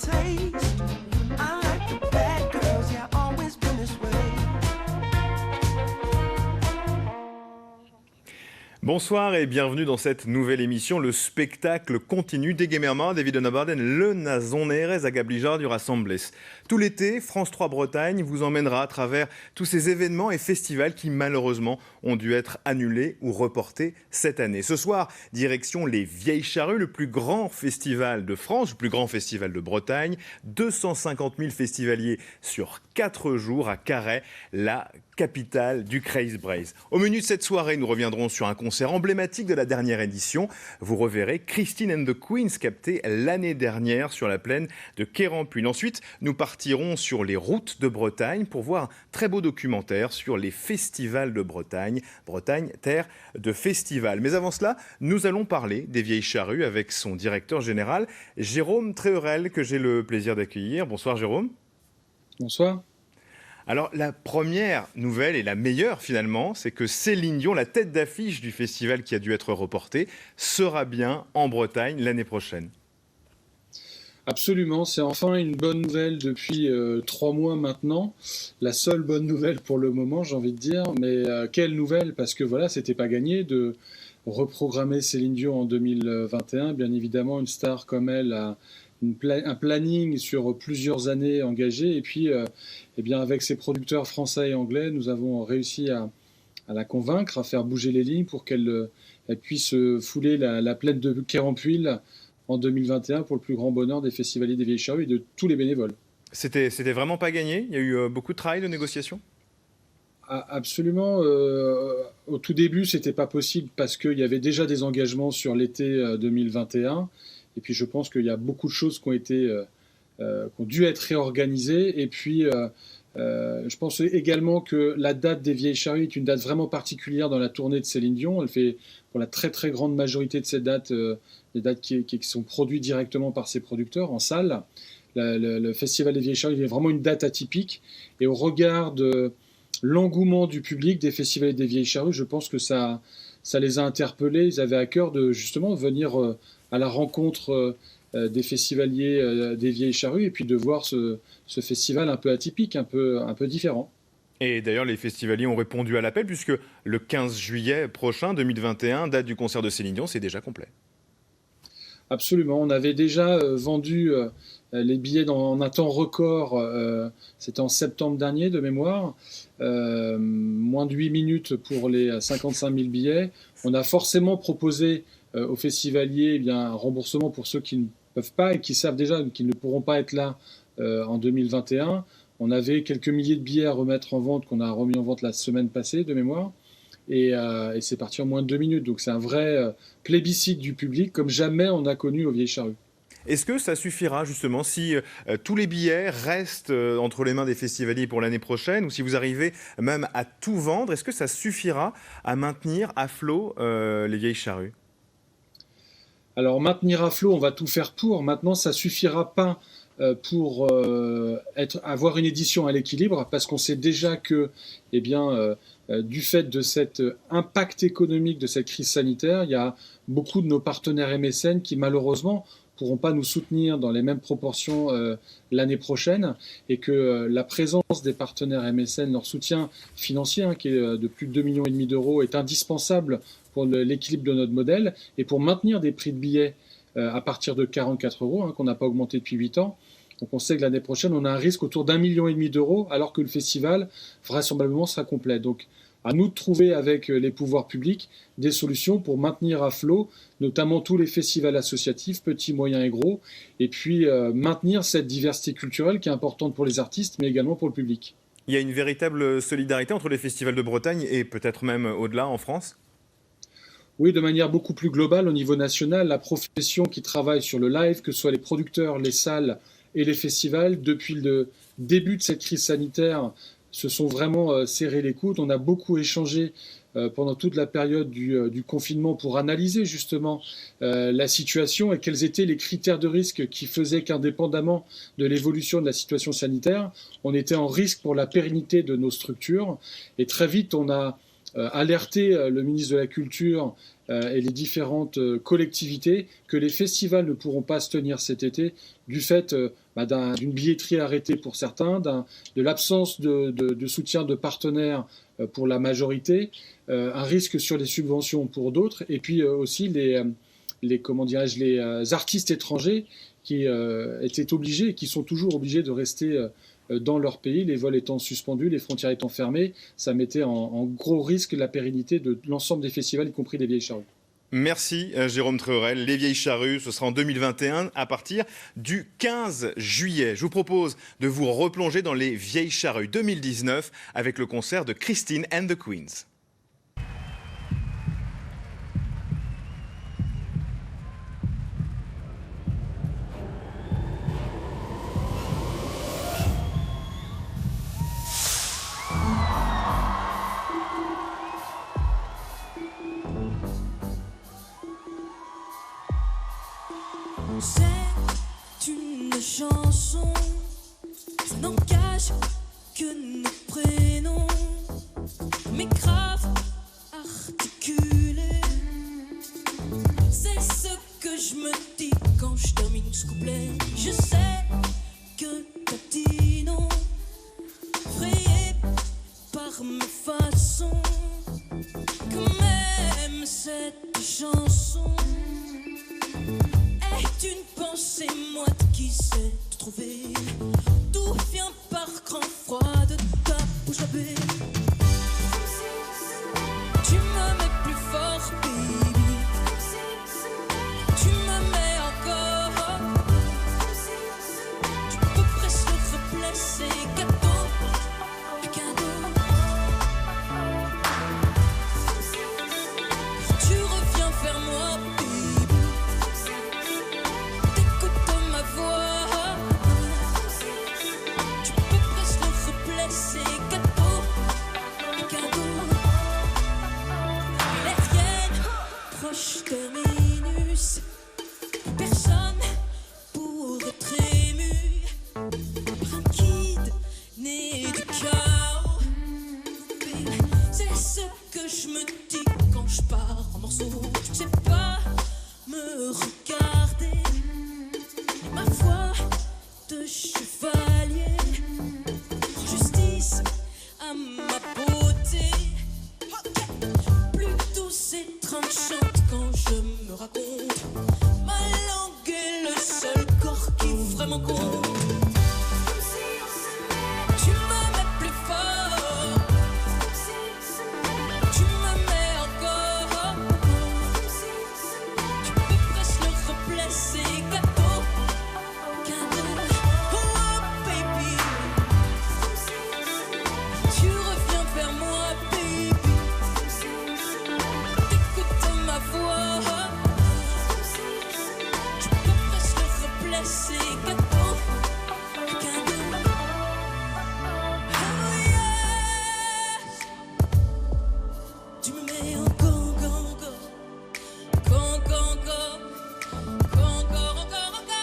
taste. I like the bad girls, yeah, always been this way. Bonsoir et bienvenue dans cette nouvelle émission. Le spectacle continue d'Egemerma, David Onabarden, le Nazonérez Agablijar du Rassemblés. Tout l'été, France 3 Bretagne vous emmènera à travers tous ces événements et festivals qui malheureusement ont dû être annulés ou reportés cette année. Ce soir, direction les Vieilles Charrues, le plus grand festival de France, le plus grand festival de Bretagne. 250 000 festivaliers sur 4 jours à Carhaix, la capitale du Craze Braze. Au menu de cette soirée, nous reviendrons sur un concert emblématique de la dernière édition. Vous reverrez Christine and the Queens capté l'année dernière sur la plaine de Quérampuine. Ensuite, nous partirons sur les routes de Bretagne pour voir un très beau documentaire sur les festivals de Bretagne. Bretagne, terre de festivals. Mais avant cela, nous allons parler des Vieilles Charrues avec son directeur général, Jérôme Tréhorel, que j'ai le plaisir d'accueillir. Bonsoir Jérôme. Bonsoir. Alors la première nouvelle et la meilleure finalement, c'est que Céline Dion, la tête d'affiche du festival qui a dû être reporté, sera bien en Bretagne l'année prochaine. Absolument, c'est enfin une bonne nouvelle depuis 3 mois maintenant. La seule bonne nouvelle pour le moment, j'ai envie de dire. Mais quelle nouvelle, parce que voilà, c'était pas gagné de reprogrammer Céline Dion en 2021. Bien évidemment, une star comme elle a un planning sur plusieurs années engagé. Et puis, eh bien, avec ses producteurs français et anglais, nous avons réussi à la convaincre, à faire bouger les lignes pour qu'elle puisse fouler la plaine de Quérampuile en 2021 pour le plus grand bonheur des festivaliers des Vieilles Charrues et de tous les bénévoles. C'était vraiment pas gagné. Il y a eu beaucoup de travail de négociation. Absolument. Au tout début, c'était pas possible parce qu'il y avait déjà des engagements sur l'été 2021. Et puis, je pense qu'il y a beaucoup de choses qui ont dû être réorganisées. Et puis, je pense également que la date des Vieilles Charrues est une date vraiment particulière dans la tournée de Céline Dion. Elle fait, pour la très très grande majorité de ces dates, des dates qui sont produites directement par ses producteurs en salle. Le Festival des Vieilles Charrues est vraiment une date atypique. Et au regard de l'engouement du public des festivals des Vieilles Charrues, je pense que ça les a interpellés. Ils avaient à cœur de justement venir à la rencontre des festivaliers des Vieilles Charrues et puis de voir ce festival un peu atypique, un peu différent. Et d'ailleurs, les festivaliers ont répondu à l'appel puisque le 15 juillet prochain, 2021, date du concert de Céline Dion, c'est déjà complet. Absolument. On avait déjà vendu les billets en un temps record. C'était en septembre dernier de mémoire. Moins de 8 minutes pour les 55 000 billets. On a forcément proposé aux festivaliers un remboursement pour ceux qui ne peuvent pas et qui savent déjà qu'ils ne pourront pas être là en 2021. On avait quelques milliers de billets à remettre en vente qu'on a remis en vente la semaine passée de mémoire. Et c'est parti en moins de 2 minutes. Donc c'est un vrai plébiscite du public comme jamais on a connu aux Vieilles Charrues. Est-ce que ça suffira justement si tous les billets restent entre les mains des festivaliers pour l'année prochaine ou si vous arrivez même à tout vendre, est-ce que ça suffira à maintenir à flot les Vieilles Charrues ? Alors maintenir à flot, on va tout faire pour. Maintenant, ça suffira pas pour avoir une édition à l'équilibre parce qu'on sait déjà que du fait de cet impact économique de cette crise sanitaire, il y a beaucoup de nos partenaires et mécènes qui malheureusement pourront pas nous soutenir dans les mêmes proportions l'année prochaine et que la présence des partenaires et mécènes, leur soutien financier qui est de plus de 2,5 millions d'euros est indispensable pour l'équilibre de notre modèle et pour maintenir des prix de billets à partir de 44 euros qu'on n'a pas augmenté depuis 8 ans. Donc on sait que l'année prochaine, on a un risque autour d'1,5 million d'euros alors que le festival vraisemblablement sera complet. Donc à nous de trouver avec les pouvoirs publics des solutions pour maintenir à flot, notamment tous les festivals associatifs, petits, moyens et gros, et puis maintenir cette diversité culturelle qui est importante pour les artistes, mais également pour le public. Il y a une véritable solidarité entre les festivals de Bretagne et peut-être même au-delà en France ? Oui, de manière beaucoup plus globale, au niveau national, la profession qui travaille sur le live, que ce soit les producteurs, les salles et les festivals, depuis le début de cette crise sanitaire, se sont vraiment serrés les coudes. On a beaucoup échangé pendant toute la période du confinement pour analyser justement la situation et quels étaient les critères de risque qui faisaient qu'indépendamment de l'évolution de la situation sanitaire, on était en risque pour la pérennité de nos structures. Et très vite, on a alerté le ministre de la Culture et les différentes collectivités que les festivals ne pourront pas se tenir cet été du fait d'une billetterie arrêtée pour certains, de l'absence de soutien de partenaires pour la majorité, un risque sur les subventions pour d'autres, et puis aussi les artistes étrangers qui étaient obligés et qui sont toujours obligés de rester dans leur pays, les vols étant suspendus, les frontières étant fermées. Ça mettait en gros risque la pérennité de l'ensemble des festivals, y compris des Vieilles Charrues. Merci Jérôme Treurel. Les Vieilles Charrues, ce sera en 2021 à partir du 15 juillet. Je vous propose de vous replonger dans les Vieilles Charrues 2019 avec le concert de Christine and the Queens. C'est une chanson, ça n'engage que nos prénoms, mais grave articulé. C'est ce que je me dis quand je termine ce couplet. Je sais que t'as dit non, frayé par mes façons, que même cette chanson est une pensée moite qui sait te trouver. Tout vient par grand froid de ta bouche à bée. Tu me mets plus fort, baby. Tu me mets encore. Tu peux presque replacer gâteau et cadeau. Tu reviens vers moi, baby. T'écoutes ma voix. Tu peux presque replacer gâteau et cadeau. L'aérienne, proche terminus. Personne pour être ému. Un kid né du chaos. C'est ce que je me dis quand je pars en morceaux. Tu sais pas me regarder. Ma voix de chevalier rend justice à ma beauté. Plus douce et tranchante quand je me raconte. Ma langue est le seul corps qui vraiment compte. Tu me mets plus fort. Tu me mets encore. Tu peux presque le replacer gâteau. Oh baby. Tu reviens vers moi, baby. T'écoutes ma voix. Tu peux presque replacer gâteau. Oh yes. Tu me mets encore, encore, encore, encore, encore, encore.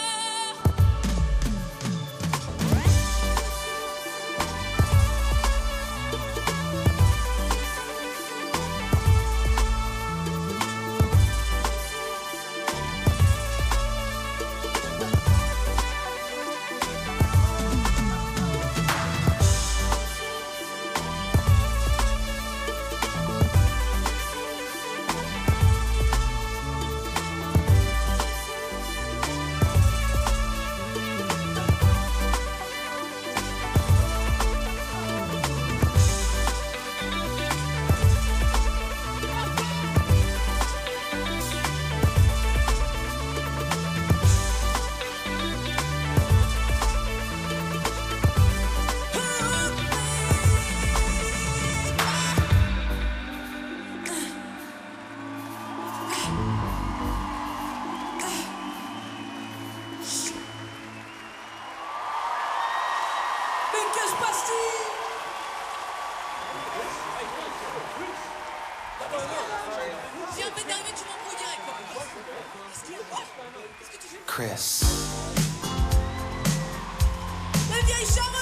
Mais que se passe-t-il? Si un peu d'arriver, tu m'embrouilles direct. Qu'est-ce qu'il y a? Quoi? Qu'est-ce que tu fais? Chris. Les Vieilles Charrues!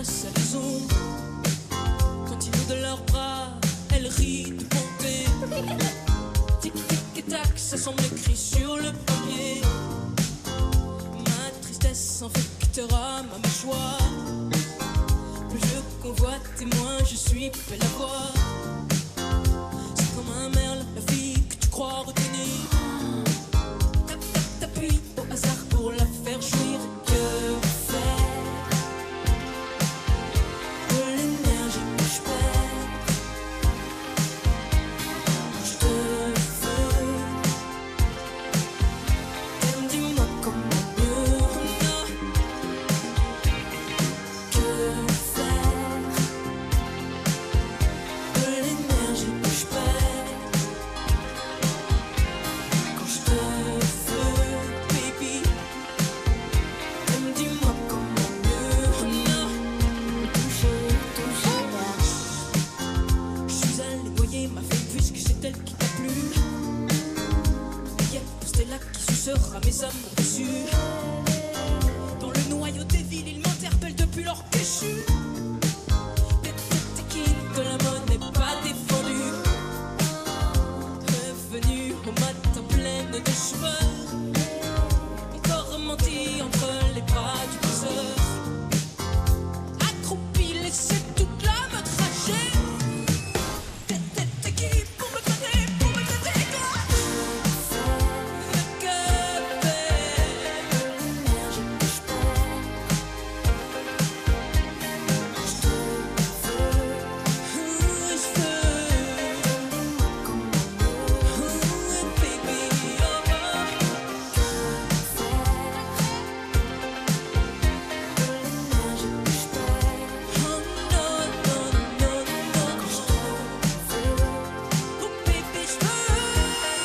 la salaison. Quand ils nous de leurs bras, elle rit de bonté. Tic tic et tac, ça semble écrit sur le papier. Ma tristesse infectera ma mâchoire. Plus je convoite et moins je suis belle à voir. C'est comme un merle, la fille que tu crois retenir. Tap tap t'appuies au hasard pour la faire jouir. Que faire de l'énergie que je perds quand je te veux? Dis-moi comment mieux. Non. Que faire de l'énergie que je perds quand je te veux, baby? Dis-moi comment mieux. Non. Je suis allée noyer ma femme puisque c'est elle qui t'a plu. Yep, c'est là qui sucera mes amours déçus. Dans le noyau des villes, ils m'interpellent depuis leur péchu. T'es qui que la mode n'est pas défendue. Revenue au matin pleine de cheveux. Encore menti entre les bras du passeur. Accroupi, laissé toute la me trager. T'es qui pour me traiter, pour me traiter quoi? Que faire l'énergie que je perds quand je te veux? Je veux comment mieux, baby, oh. Que faire l'énergie que je perds? Oh non, non, non, non, quand je te veux. Oh baby, je veux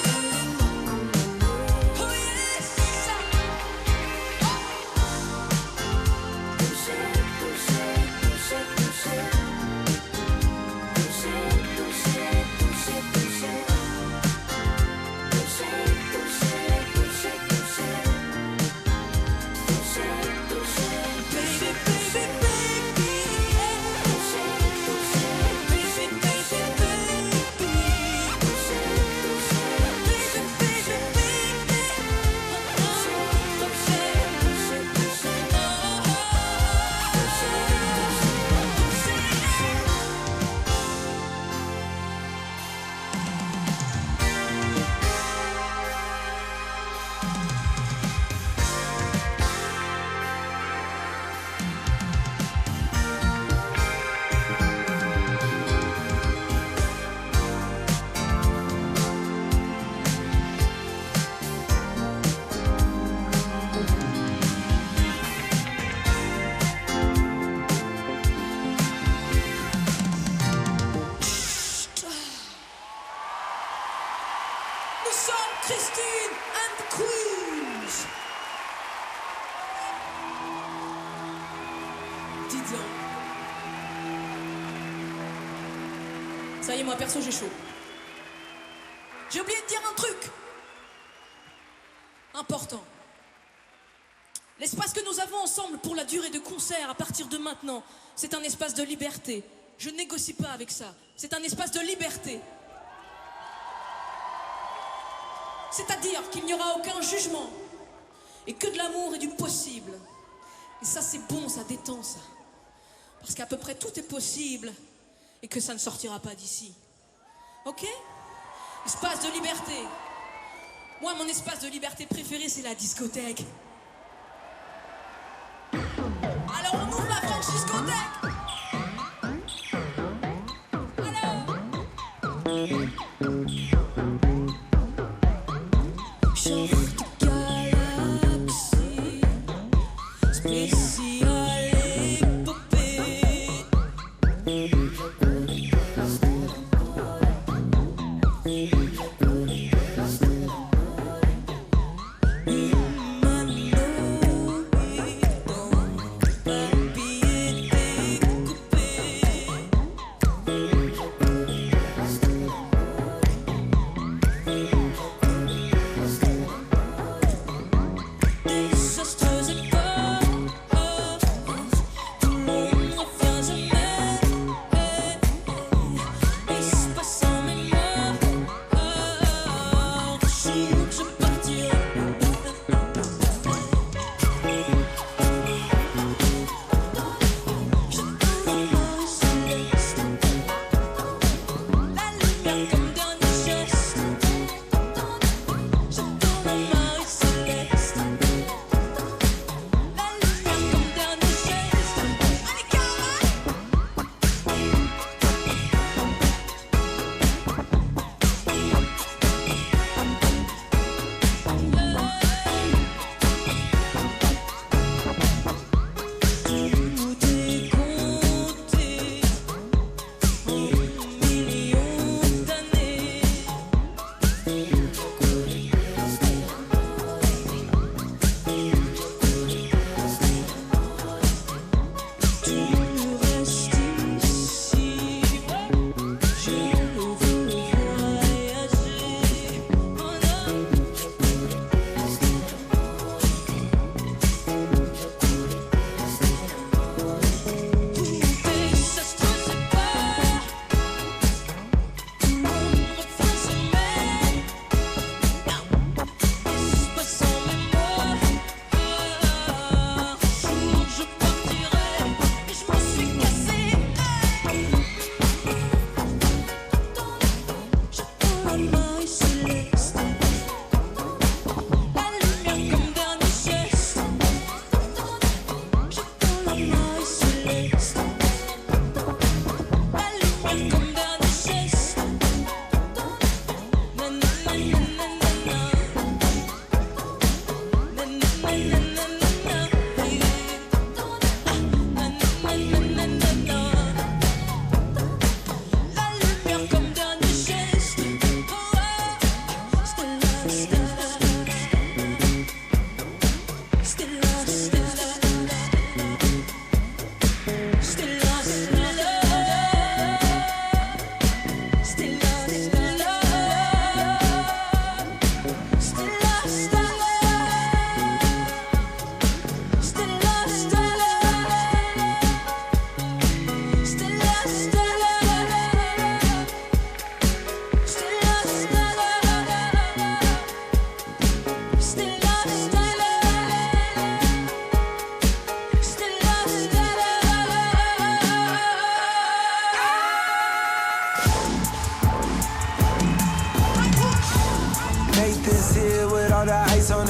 comment mieux. Oh yes, ça. Toucher, toucher, toucher, toucher. Toucher, toucher, toucher, toucher. Toucher, toucher, toucher, toucher. Toucher, toucher, baby, baby, baby. Toucher, toucher, baby, baby, baby. Toucher, toucher, baby, baby, baby. Toucher, toucher, toucher, toucher. Nous sommes Christine and the Queens. Dites donc. Ça y est, moi perso, j'ai chaud. J'ai oublié de dire un truc important. L'espace que nous avons ensemble pour la durée de concert à partir de maintenant, c'est un espace de liberté. Je ne négocie pas avec ça. C'est un espace de liberté. C'est-à-dire qu'il n'y aura aucun jugement et que de l'amour et du possible. Et ça, c'est bon, ça détend, ça. Parce qu'à peu près tout est possible et que ça ne sortira pas d'ici. Ok? Espace de liberté. Moi, mon espace de liberté préféré, c'est la discothèque. Alors, on ouvre la franche discothèque. Chant de galaxie spéciale épopée. Désastreuse époque, tout le monde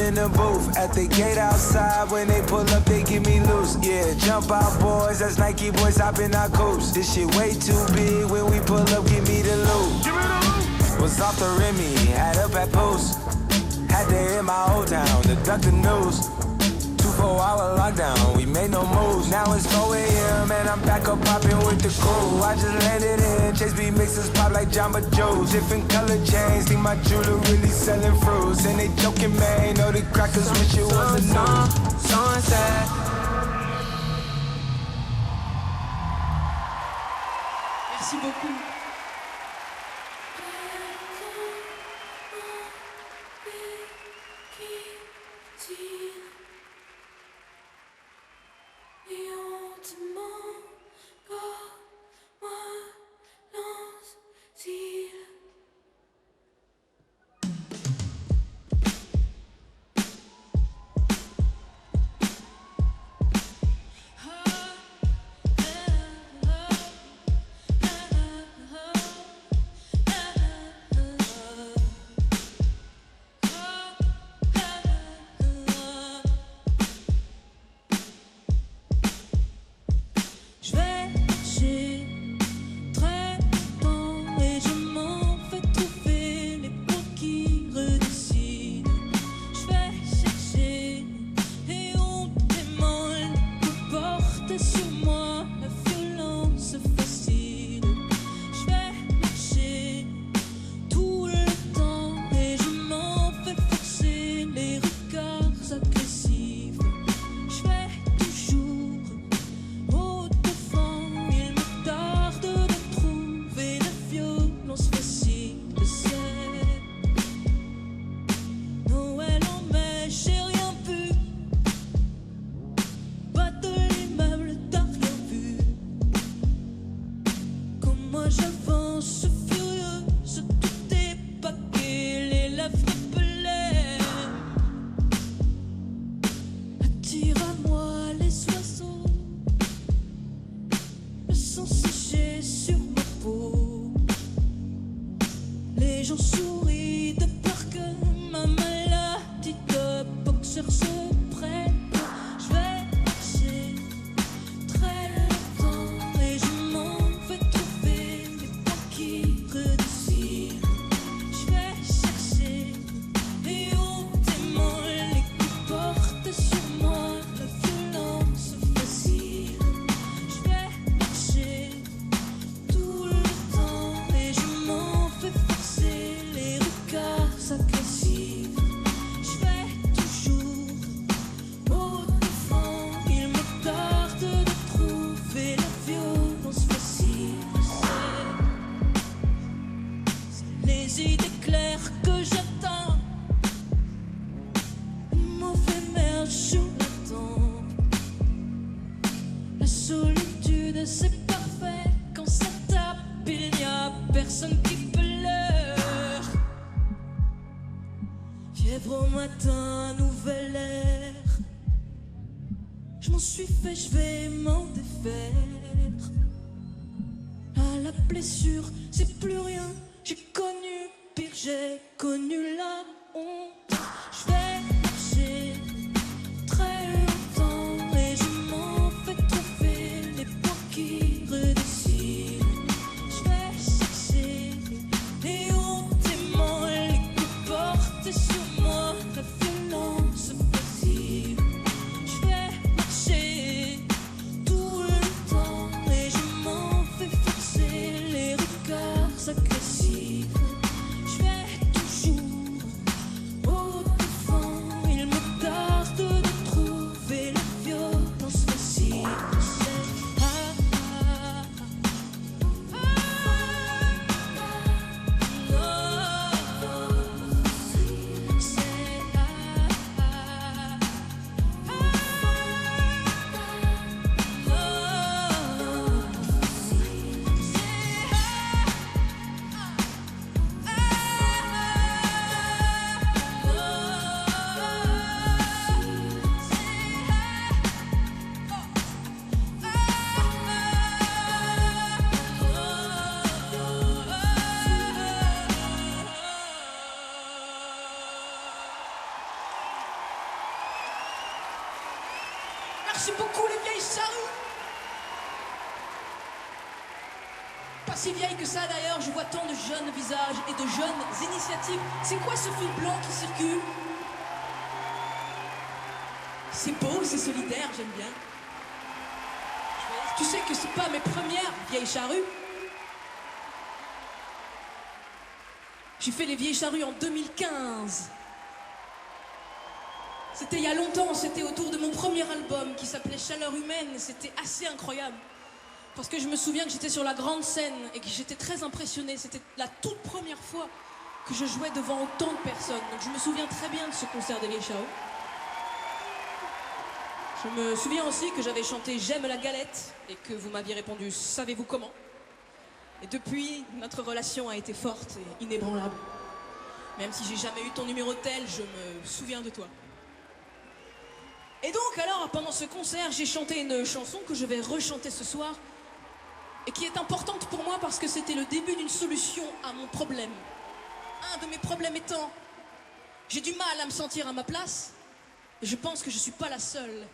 in the booth. At the gate outside, when they pull up, they give me loose. Yeah, jump out, boys. That's Nike boys hopping our coast. This shit way too big. When we pull up, give me the loot. Was off the Remy, had up at post. Had to hit my old town to duck the news. 2-4-hour lockdown, we made no moves. Now it's 4 a.m. and I'm back up popping with the crew. I just landed in, Chase B mixes pop like Jamba Joe's. Different color chains, think my jeweler really selling fruits. And they joking, man, know the crackers wish it was a news. Sunset. Merci beaucoup. Je vais m'en défaire. À la blessure, c'est plus rien. J'ai connu pire, j'ai connu la honte. Je vais marcher très longtemps et je m'en fais trouver les points qui redessinent. Je vais chercher et hontément les coups portés sur moi, la violence passive. Je vais marcher tout le temps et je m'en fais forcer les regards agressifs. Je vais toujours au devant. Merci beaucoup les vieilles charrues. Pas si vieille que ça d'ailleurs, je vois tant de jeunes visages et de jeunes initiatives. C'est quoi ce fil blanc qui circule? C'est beau, c'est solidaire, j'aime bien. Tu sais que c'est pas mes premières vieilles charrues. J'ai fait les vieilles charrues en 2015. C'était il y a longtemps, c'était autour de mon premier album qui s'appelait Chaleur humaine. C'était assez incroyable. Parce que je me souviens que j'étais sur la grande scène et que j'étais très impressionnée. C'était la toute première fois que je jouais devant autant de personnes. Donc je me souviens très bien de ce concert des vieilles charrues. Je me souviens aussi que j'avais chanté J'aime la galette et que vous m'aviez répondu Savez-vous comment? Et depuis, notre relation a été forte et inébranlable. Même si j'ai jamais eu ton numéro de tel, je me souviens de toi. Et donc alors, pendant ce concert, j'ai chanté une chanson que je vais rechanter ce soir et qui est importante pour moi parce que c'était le début d'une solution à mon problème. Un de mes problèmes étant, j'ai du mal à me sentir à ma place et je pense que je suis pas la seule.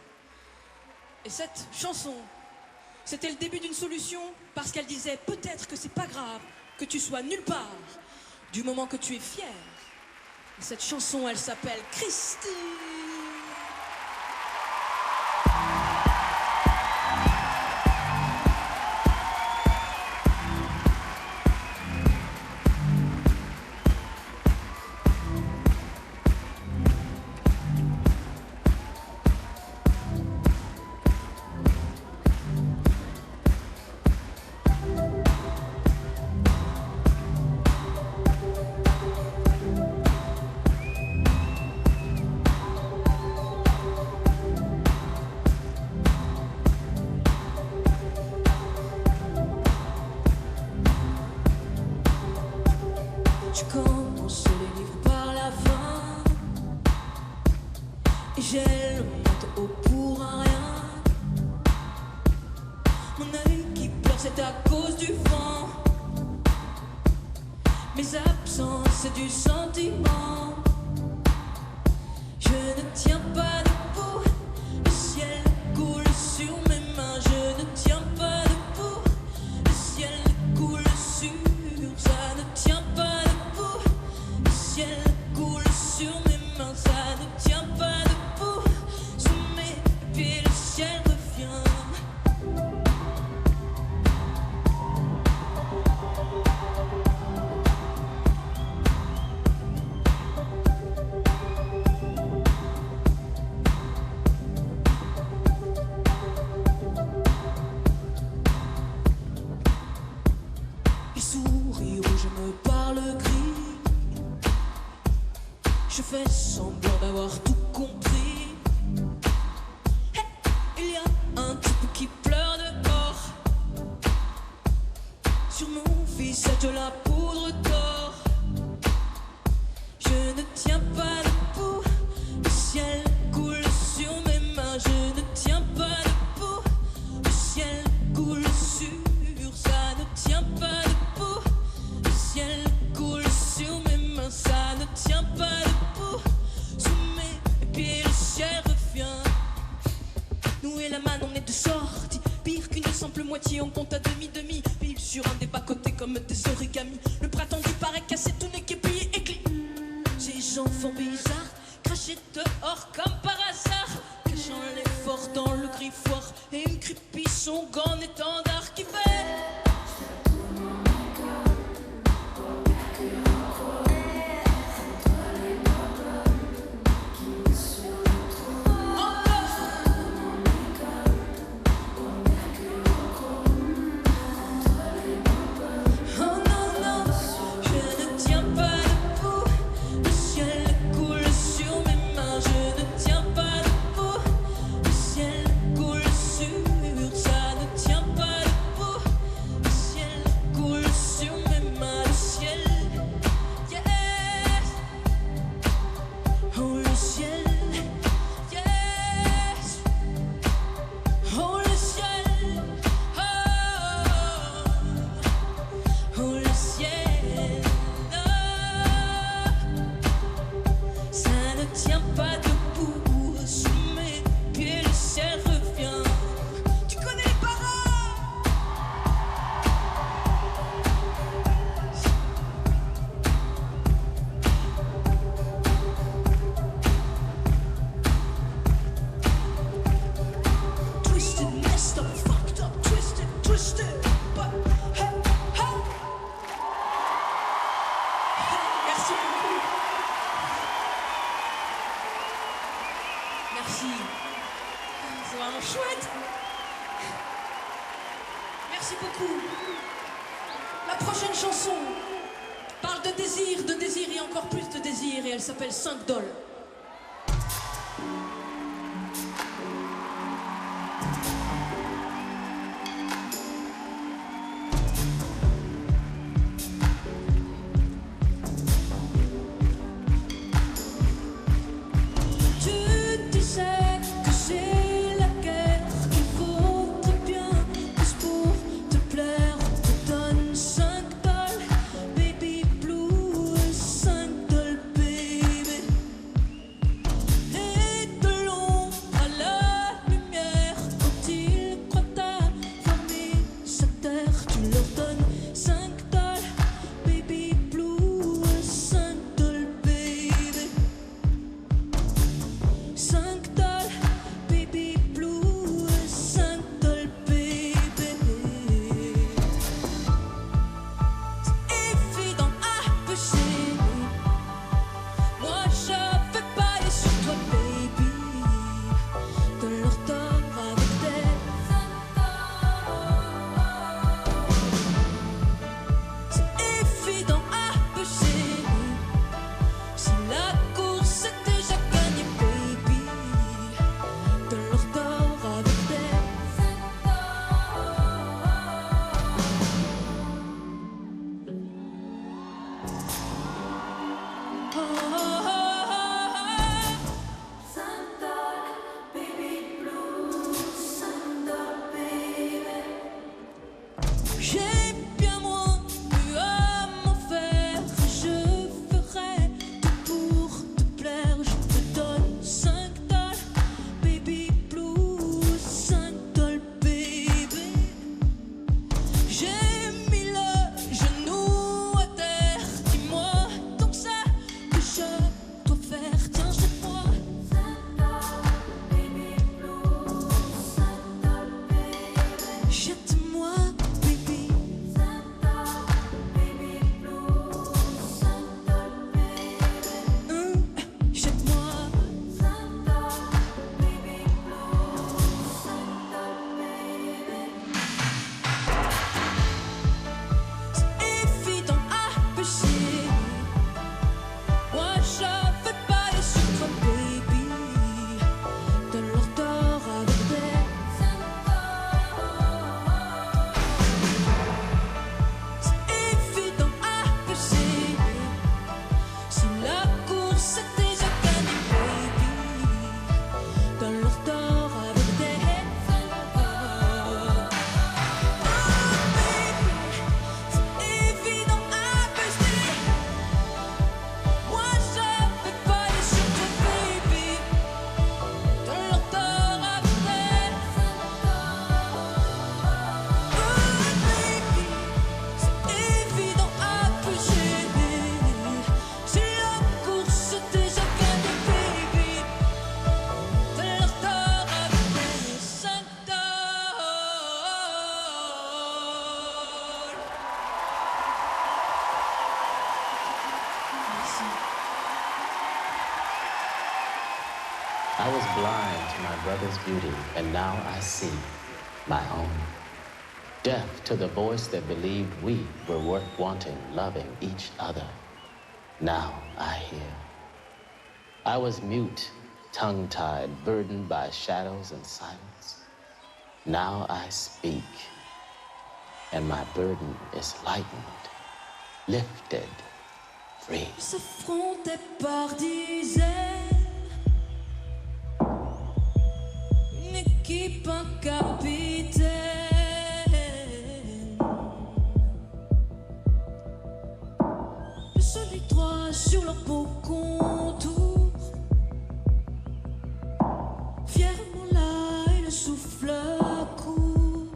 Et cette chanson, c'était le début d'une solution parce qu'elle disait peut-être que c'est pas grave que tu sois nulle part du moment que tu es fier. Et cette chanson, elle s'appelle Christine. Tu commences les livres par la fin et j'ai le menton haut pour un rien. Mon œil qui pleure c'est à cause du vent. Mes absences c'est du sentiment. Je ne tiens pas debout, le ciel coule sur mes mains. Je ne tiens pas debout, le ciel coule sur, ça ne tient pas. Le ciel coule sur mes mains, ça ne tient pas debout. Sous mes pieds, le ciel revient. Les sourires où je me parle gris. Je fais semblant d'avoir tout compris. Hey, il y a un type qui pleure dehors. Sur mon visage de la poudre d'or. Je ne tiens pas debout, le ciel coule sur mes mains. Je ne tiens pas debout, le ciel coule sur, ça ne tient pas debout. Le ciel coule sur mes mains, ça ne tient pas debout. Sous mes pieds, le ciel revient. Nous et la manne, on est de sortie. Pire qu'une simple moitié, on compte à demi-demi. Pile sur un des bas-côtés comme des origamis. Le printemps du paraît cassé, tout n'est qu'épillé et glis. Ces enfants bizarres, crachés dehors comme par hasard. Cachant l'effort dans le griffoir. Et une creepy son gant étendard qui fait. Ça ne tient pas chanson parle de désir et encore plus de désir, et elle s'appelle 5 dollars. I was blind to my brother's beauty, and now I see my own. Deaf to the voice that believed we were worth wanting, loving each other. Now I hear. I was mute, tongue-tied, burdened by shadows and silence. Now I speak, and my burden is lightened, lifted, free. S'affrontait par dizaines, une équipe, un capitaine. Le soleil droit sur leur beau contour, fièrement là et le souffle court,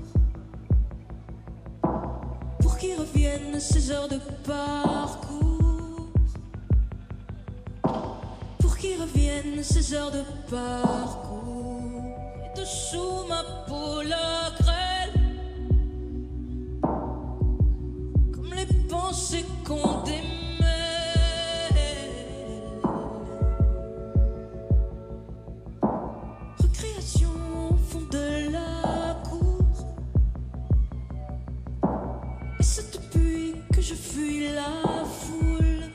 pour qu'ils reviennent ces heures de parcours, pour qu'ils reviennent ces heures de parcours. Et dessous ma peau la grêle, comme les pensées qu'on démêle. Recréation au fond de la cour, et cette pluie que je fuis la foule,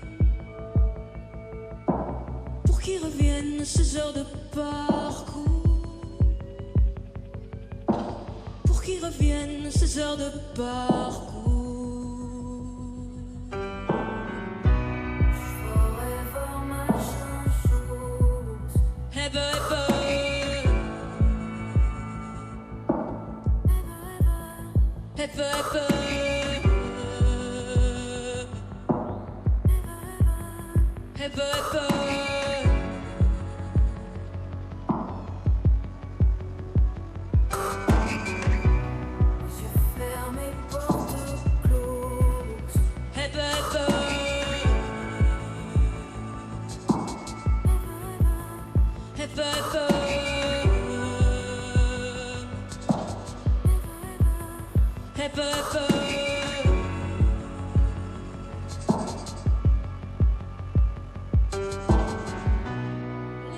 pour qu'ils reviennent ces heures de parcours, pour qu'ils reviennent ces heures de parcours.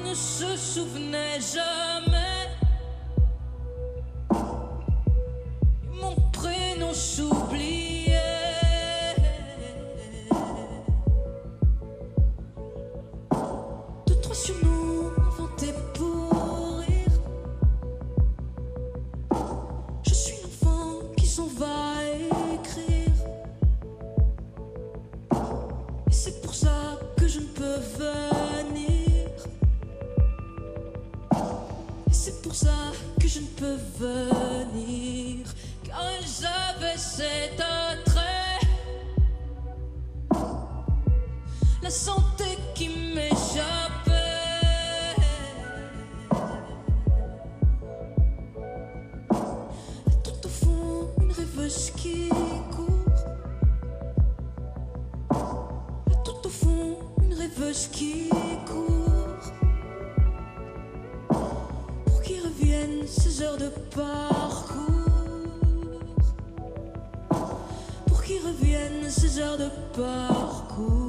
Ne se souvenait jamais, mon prénom s'oubliait. Deux, trois surnoms inventés pour rire. Je suis l'enfant qui s'en va écrire, et c'est pour ça que je ne peux venir. C'est pour ça que je ne peux venir, car elles avaient cet attrait, la santé qui m'échappait. Tout au fond, une rêveuse qui court. Tout au fond, une rêveuse qui court. Ces heures de parcours, pour qu'ils reviennent ces heures de parcours.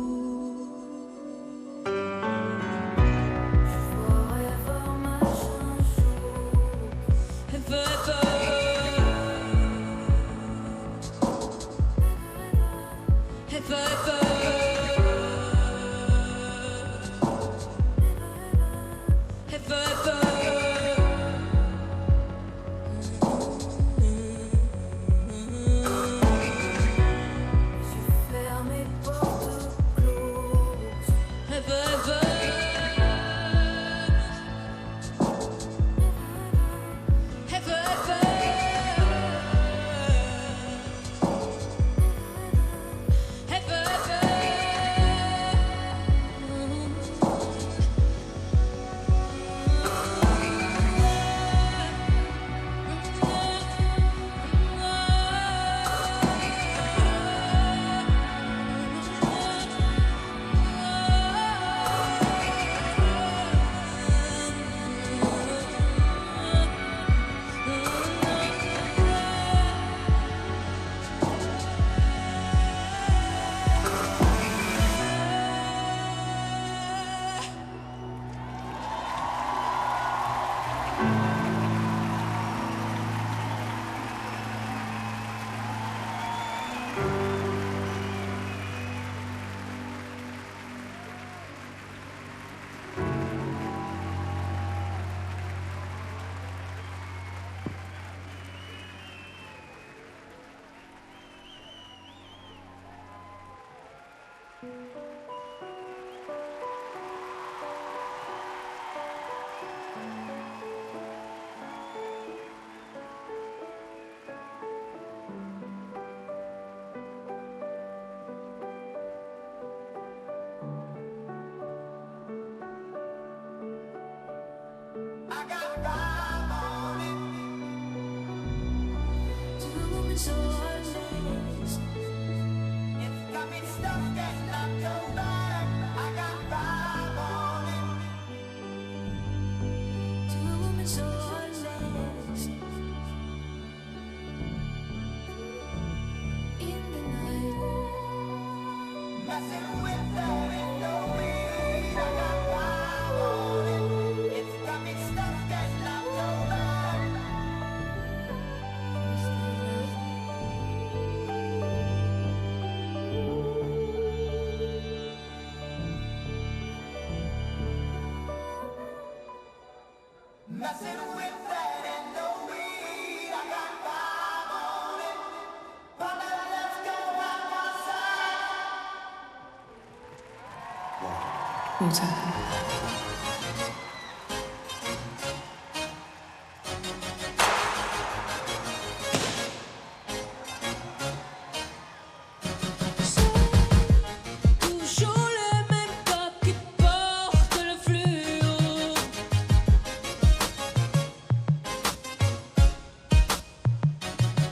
Toujours les mêmes pas qui portent le fluo.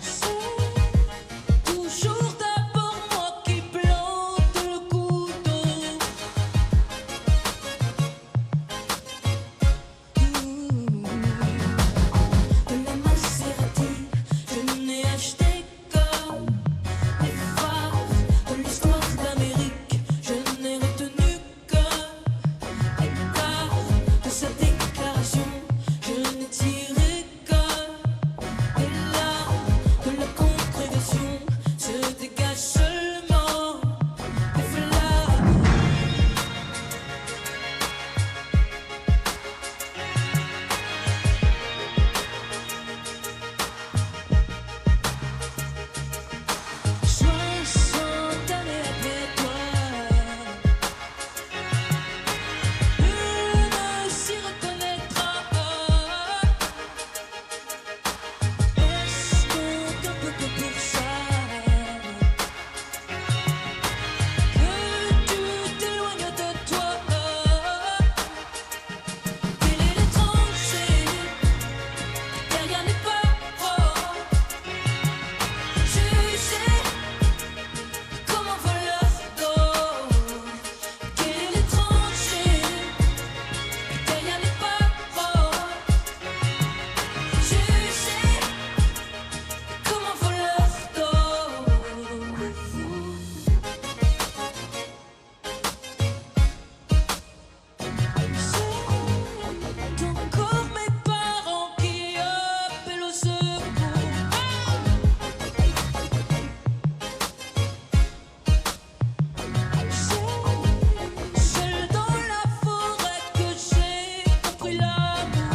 C'est toujours d'abord moi qui plante le couteau. De la Maserati, je n'ai acheté comme les phares de l'histoire d'Amérique. Je n'ai retenu que l'écart de sa déclaration. Je n'ai tiré que des larmes de la congrégation. Se dégage seulement des flammes. Soixante années après toi, nul ne s'y reconnaîtra. Est-ce donc un peu que pour ça que tu t'éloignes de toi? Quel est l'étranger derrière les paroles? Jugé comme un voleur d'eau. Quel est l'étranger derrière les paroles? Jugé comme un voleur d'eau. C'est encore mes parents qui appellent au secours. C'est seul dans la forêt que j'ai compris l'amour.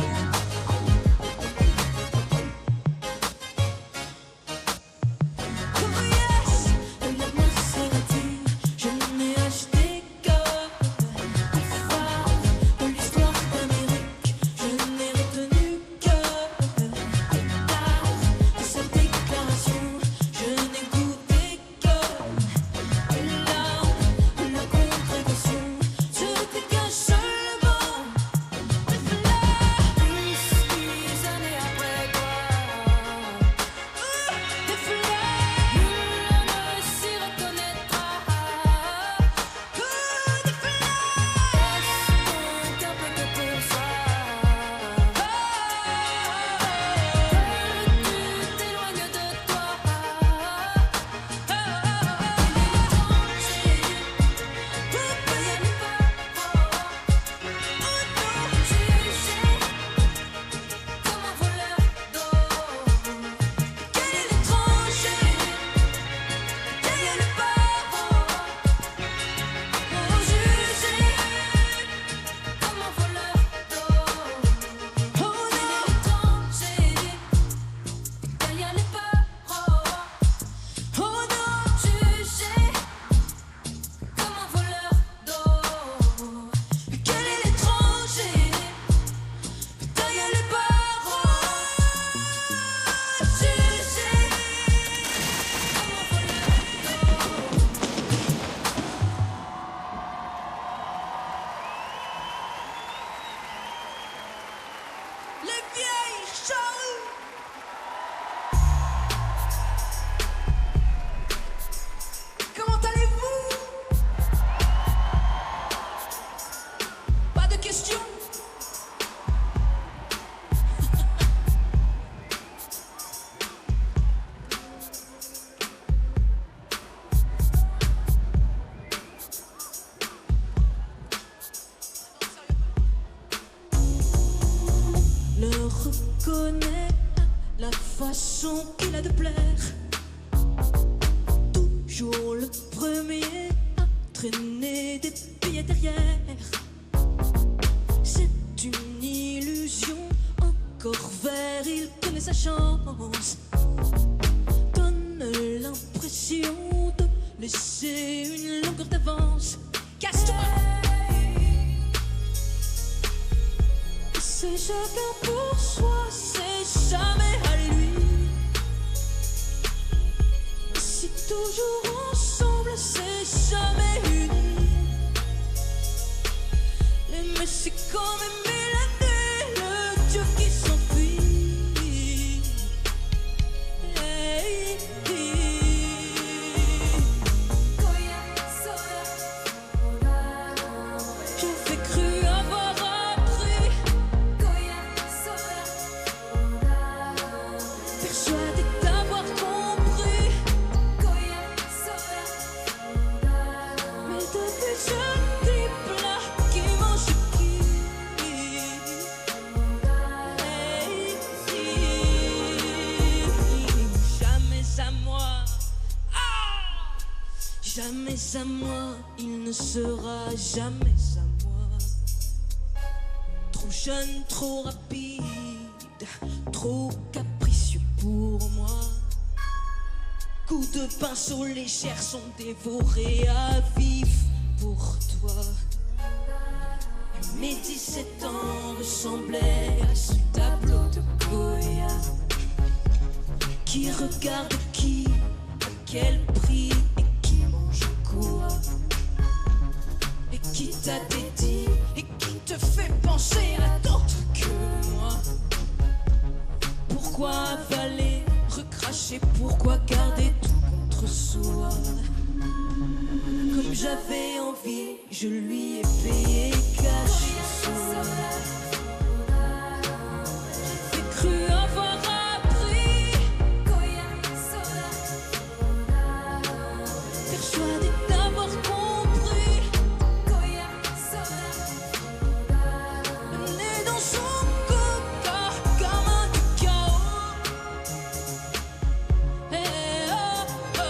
Oh yes, de la Maserati, je n'ai acheté que des phares de l'histoire d'Amérique. Je n'ai retenu que l'écart de sa déclaration. Je n'ai goûté que des larmes de la congrégation. Se dégage seulement des flammes. Des années après toi, des flammes. Nul ne s'y reconnaîtra. Des flammes. Est-ce donc un peu que pour ça que tu t'éloignes de toi? Quel est l'étranger derrière les paroles? Jugé comme un voleur d'eau. Quel est l'étranger derrière les paroles? Jugé comme un voleur d'eau. Oh non, étranger derrière les paroles. Oh non, jugé comme un voleur d'eau. Quel est l'étranger derrière les paroles? Jugé comme un voleur d'eau. Les vieilles charrues. Comment allez-vous? Pas de questions? Le reconnaît la façon qu'il a de plaire. Toujours le premier à traîner des pieds derrière. C'est une illusion, un corps vert, il connaît sa chance. Donne l'impression de laisser une longueur d'avance. Casse-toi! C'est chacun pour soi, c'est jamais à lui. Si toujours ensemble, c'est jamais uni. L'aimer c'est comme aimer la nuit, le Dieu qui s'enfuit. Hey, j'avais cru avoir appris, persuadé d'avoir compris. Mais depuis ce type-là qui mange qui, jamais à moi, jamais à moi, il ne sera jamais à moi. Trop jeune, trop rapide, trop capricieux pour moi. Coups de pinceau, les chairs sont dévorées à vif pour toi. Mes 17 ans ressemblaient à ce tableau de Goya. Qui regarde qui, à quel prix et qui mange quoi. Et qui t'a dédié et qui te fait penser à d'autres que moi. Pourquoi avaler, recracher, pourquoi garder tout contre soi? Comme j'avais envie, je lui ai payé cash. J'ai cru avoir appris, persuadé d'avoir compris. Le nez dans son coca comme un du chaos. Hey, oh, oh.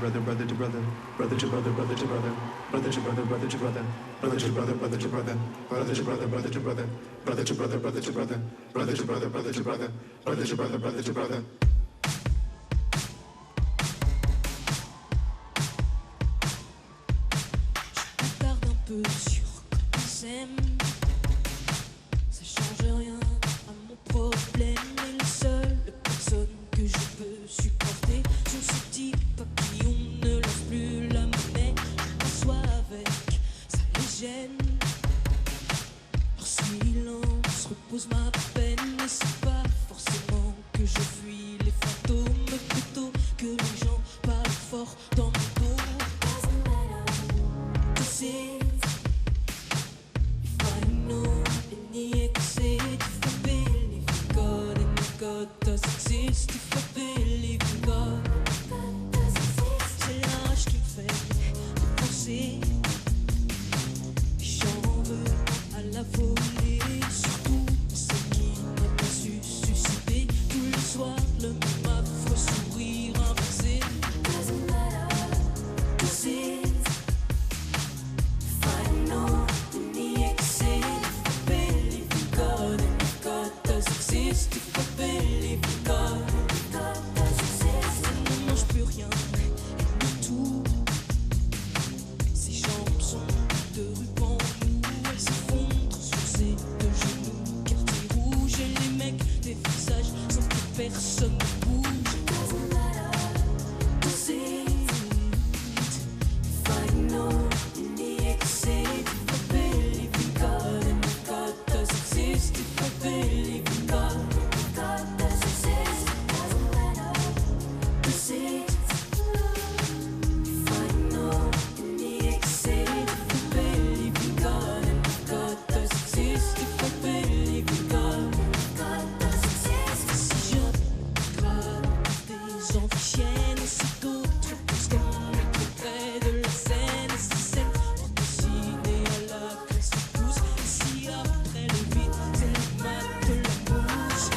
brother, brother to brother, brother to brother, brother to brother, brother to brother, brother to brother, brother to brother, brother to brother, brother to brother, brother to brother, brother to brother, brother to brother, brother to brother, brother to brother, brother to brother, brother to brother. M'attarde un peu sur quand on s'aime. Ça change rien à mon problème. Et le seul personne que je peux supporter sont ces types à qui on ne lance plus la monnaie. Je m'assois avec, ça les gêne. Leur silence repose ma peine. Et c'est pas forcément que je fuis les fantômes, mais plutôt que les gens parlent fort dans mon dos. Cause if I know any exit, if I believe in God and if God does exist, if I believe in God, c'est l'âge qui me fait penser. J'en veux à la volée, surtout celle qui n'a pas su susciter tous les soirs le même affreux sourire inversé. Cause if I know any exit, if I believe in God and if God does exist, if I believe in God, elle ne mange plus rien, elle me tout. Ses jambes sont de ruban mou, elle s'effondre sur ses deux genoux. Quartier rouge et les mecs des visages sans que personne ne bouge. If I know any exit, if I believe in God and if God does exist, if I believe in God, if God does exist, doesn't matter. Cause if I know any exit, if I believe in God and if God does exist, if I believe in God, if God does exist. Si je grave des anciennes, et si d'autres pensent comme le près de la scène, et si cette bande dessinée à la classe pousse, et si après le vide c'est le mat de la bouche.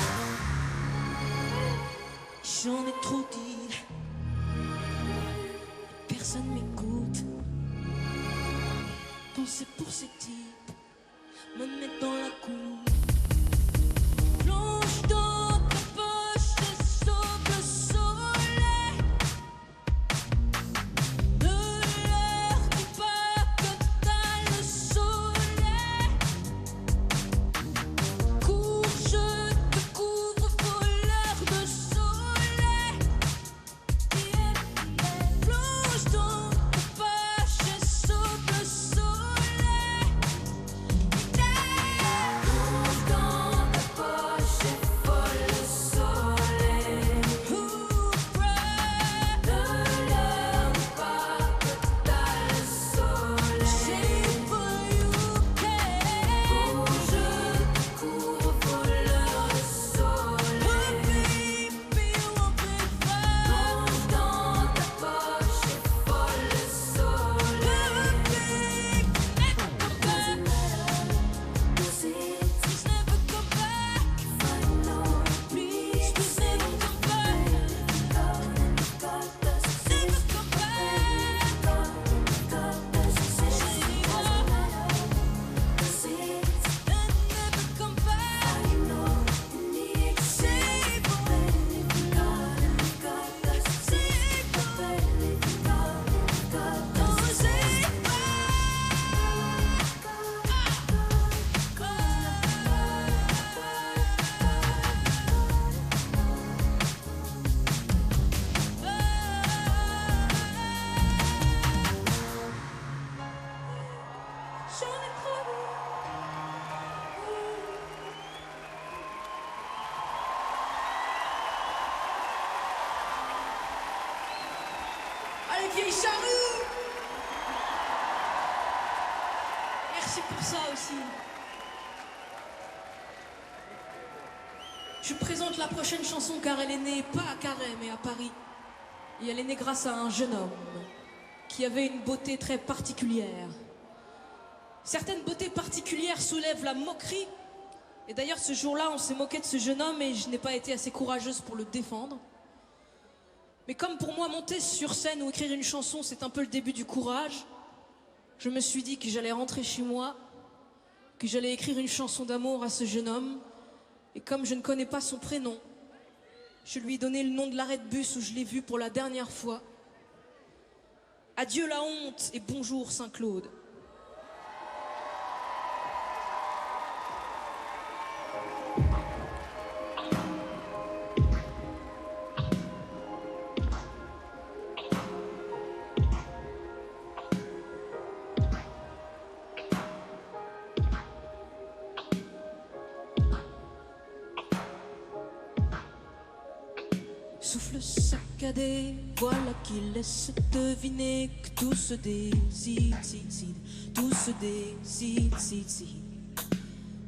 J'en ai trop dit, personne m'écoute. Penser pour ces types, me mettre dans la cour. Plonge dans ta poche et sauve le soleil. Ne leur dis pas que t'as le soleil. Cours, je te couvre, voleur de soleil. Plonge dans ta poche et sauve le soleil. Plonge dans ta poche et vole le soleil. Ne leur dis pas que t'as le soleil. C'est for you, cours, je te couvre, voleur de soleil. Plonge dans ta poche et vole le soleil. Please never come back. If I know, please never come back. God does exist. Never come back. God does exist. Never come back. I know any exit. Believe in God and if God does exist. Believe in God and if God does exist. J'en ai trop dit. Allez, vieille charrue! Merci pour ça aussi. Je présente la prochaine chanson car elle est née pas à Carhaix mais à Paris. Et elle est née grâce à un jeune homme qui avait une beauté très particulière. Certaines beautés particulières soulèvent la moquerie. Et d'ailleurs, ce jour-là, on s'est moqué de ce jeune homme et je n'ai pas été assez courageuse pour le défendre. Mais comme pour moi, monter sur scène ou écrire une chanson, c'est un peu le début du courage, je me suis dit que j'allais rentrer chez moi, que j'allais écrire une chanson d'amour à ce jeune homme. Et comme je ne connais pas son prénom, je lui ai donné le nom de l'arrêt de bus où je l'ai vu pour la dernière fois. Adieu la honte et bonjour Saint-Claude. Souffle saccadé, voilà qui laisse deviner que tout se décide, tout se décide.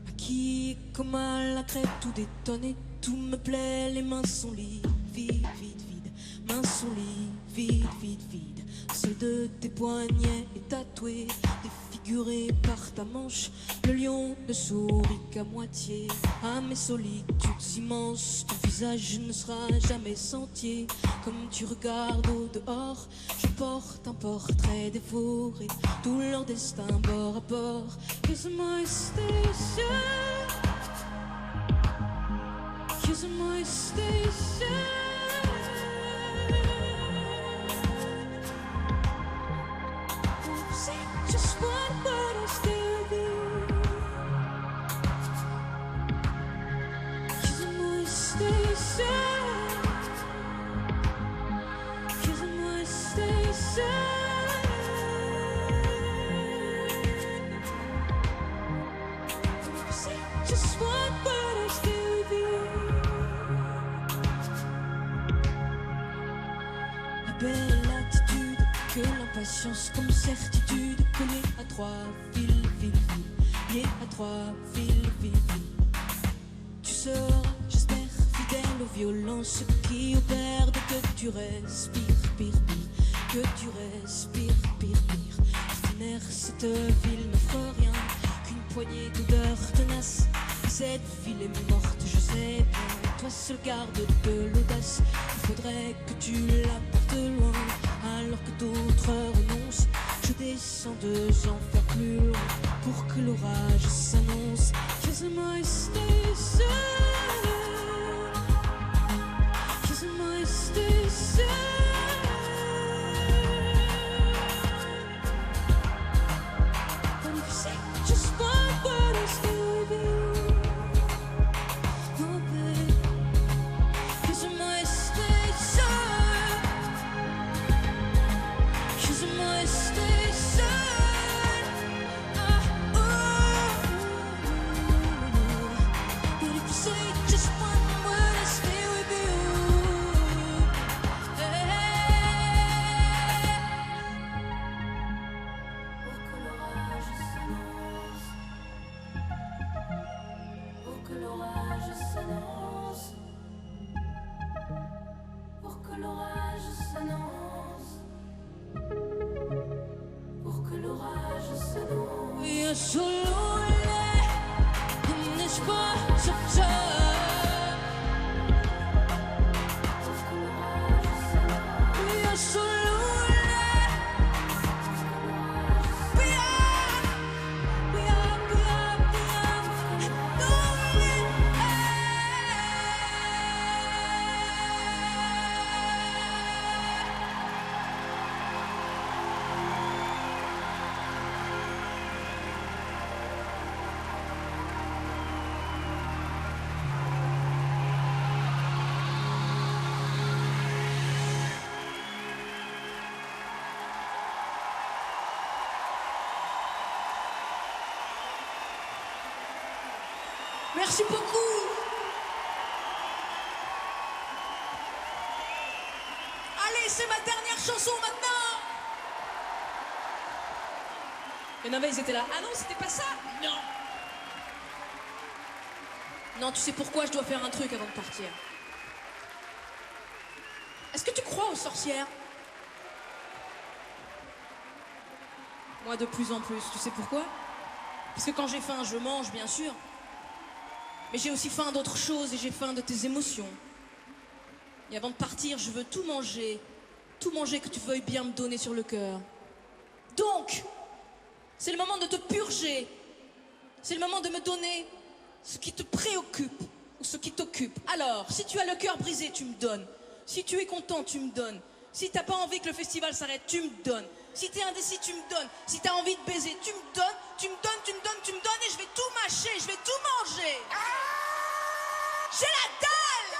Maquillé comme à la crêpe, tout détonné, tout me plaît, les mains sont lides, vides, mains sont lides, vides. Celle de tes poignets est tatouée, défigurée par ta manche. Le lion ne sourit qu'à moitié à mes solitudes immenses. Ton visage ne sera jamais sentier. Comme tu regardes au dehors, je porte un portrait dévoré, tout leur destin bord à bord. Kiss my station, kiss my station. Just one word I'll stay with you. Kissing my station, kissing my station. Say just one word I'll stay with you. La belle attitude que l'impatience comme certitude, collée à trois fils, liée à trois fils. Tu seras, j'espère, fidèle aux violences qui opèrent dès que tu respires, que tu respires, Ordinaire, cette ville n'offre rien qu'une poignée d'odeurs tenaces. Cette ville est morte, je sais bien, toi seul garde de l'audace. Il faudrait que tu la portes loin, alors que d'autres renoncent. Je descends 2 enfers plus loin pour que l'orage s'annonce. Kiss my station, kiss my station. But if you say just one word, I'll stay with you. Oh baby, kiss my station, kiss my station. But if you say just one word, I'll stay with you. Pour que l'orage s'annonce, pour que l'orage s'annonce, pour que l'orage s'annonce. Io solo lei, ne spazio c'è. Io solo lei, Merci beaucoup. Allez, c'est ma dernière chanson maintenant. Il y en avait, ils étaient là. Ah non, c'était pas ça. Non. Non, tu sais pourquoi je dois faire un truc avant de partir. Est-ce que tu crois aux sorcières? Moi, de plus en plus. Tu sais pourquoi? Parce que quand j'ai faim, je mange, bien sûr. Mais j'ai aussi faim d'autres choses et j'ai faim de tes émotions. Et avant de partir, je veux tout manger que tu veuilles bien me donner sur le cœur. Donc, c'est le moment de te purger. C'est le moment de me donner ce qui te préoccupe ou ce qui t'occupe. Alors, si tu as le cœur brisé, tu me donnes. Si tu es content, tu me donnes. Si t'as pas envie que le festival s'arrête, tu me donnes. Si t'es indécis, tu me donnes. Si t'as envie de baiser, tu me donnes, tu me donnes, tu me donnes, tu me donnes et je vais tout mâcher, je vais tout manger. J'ai la dalle.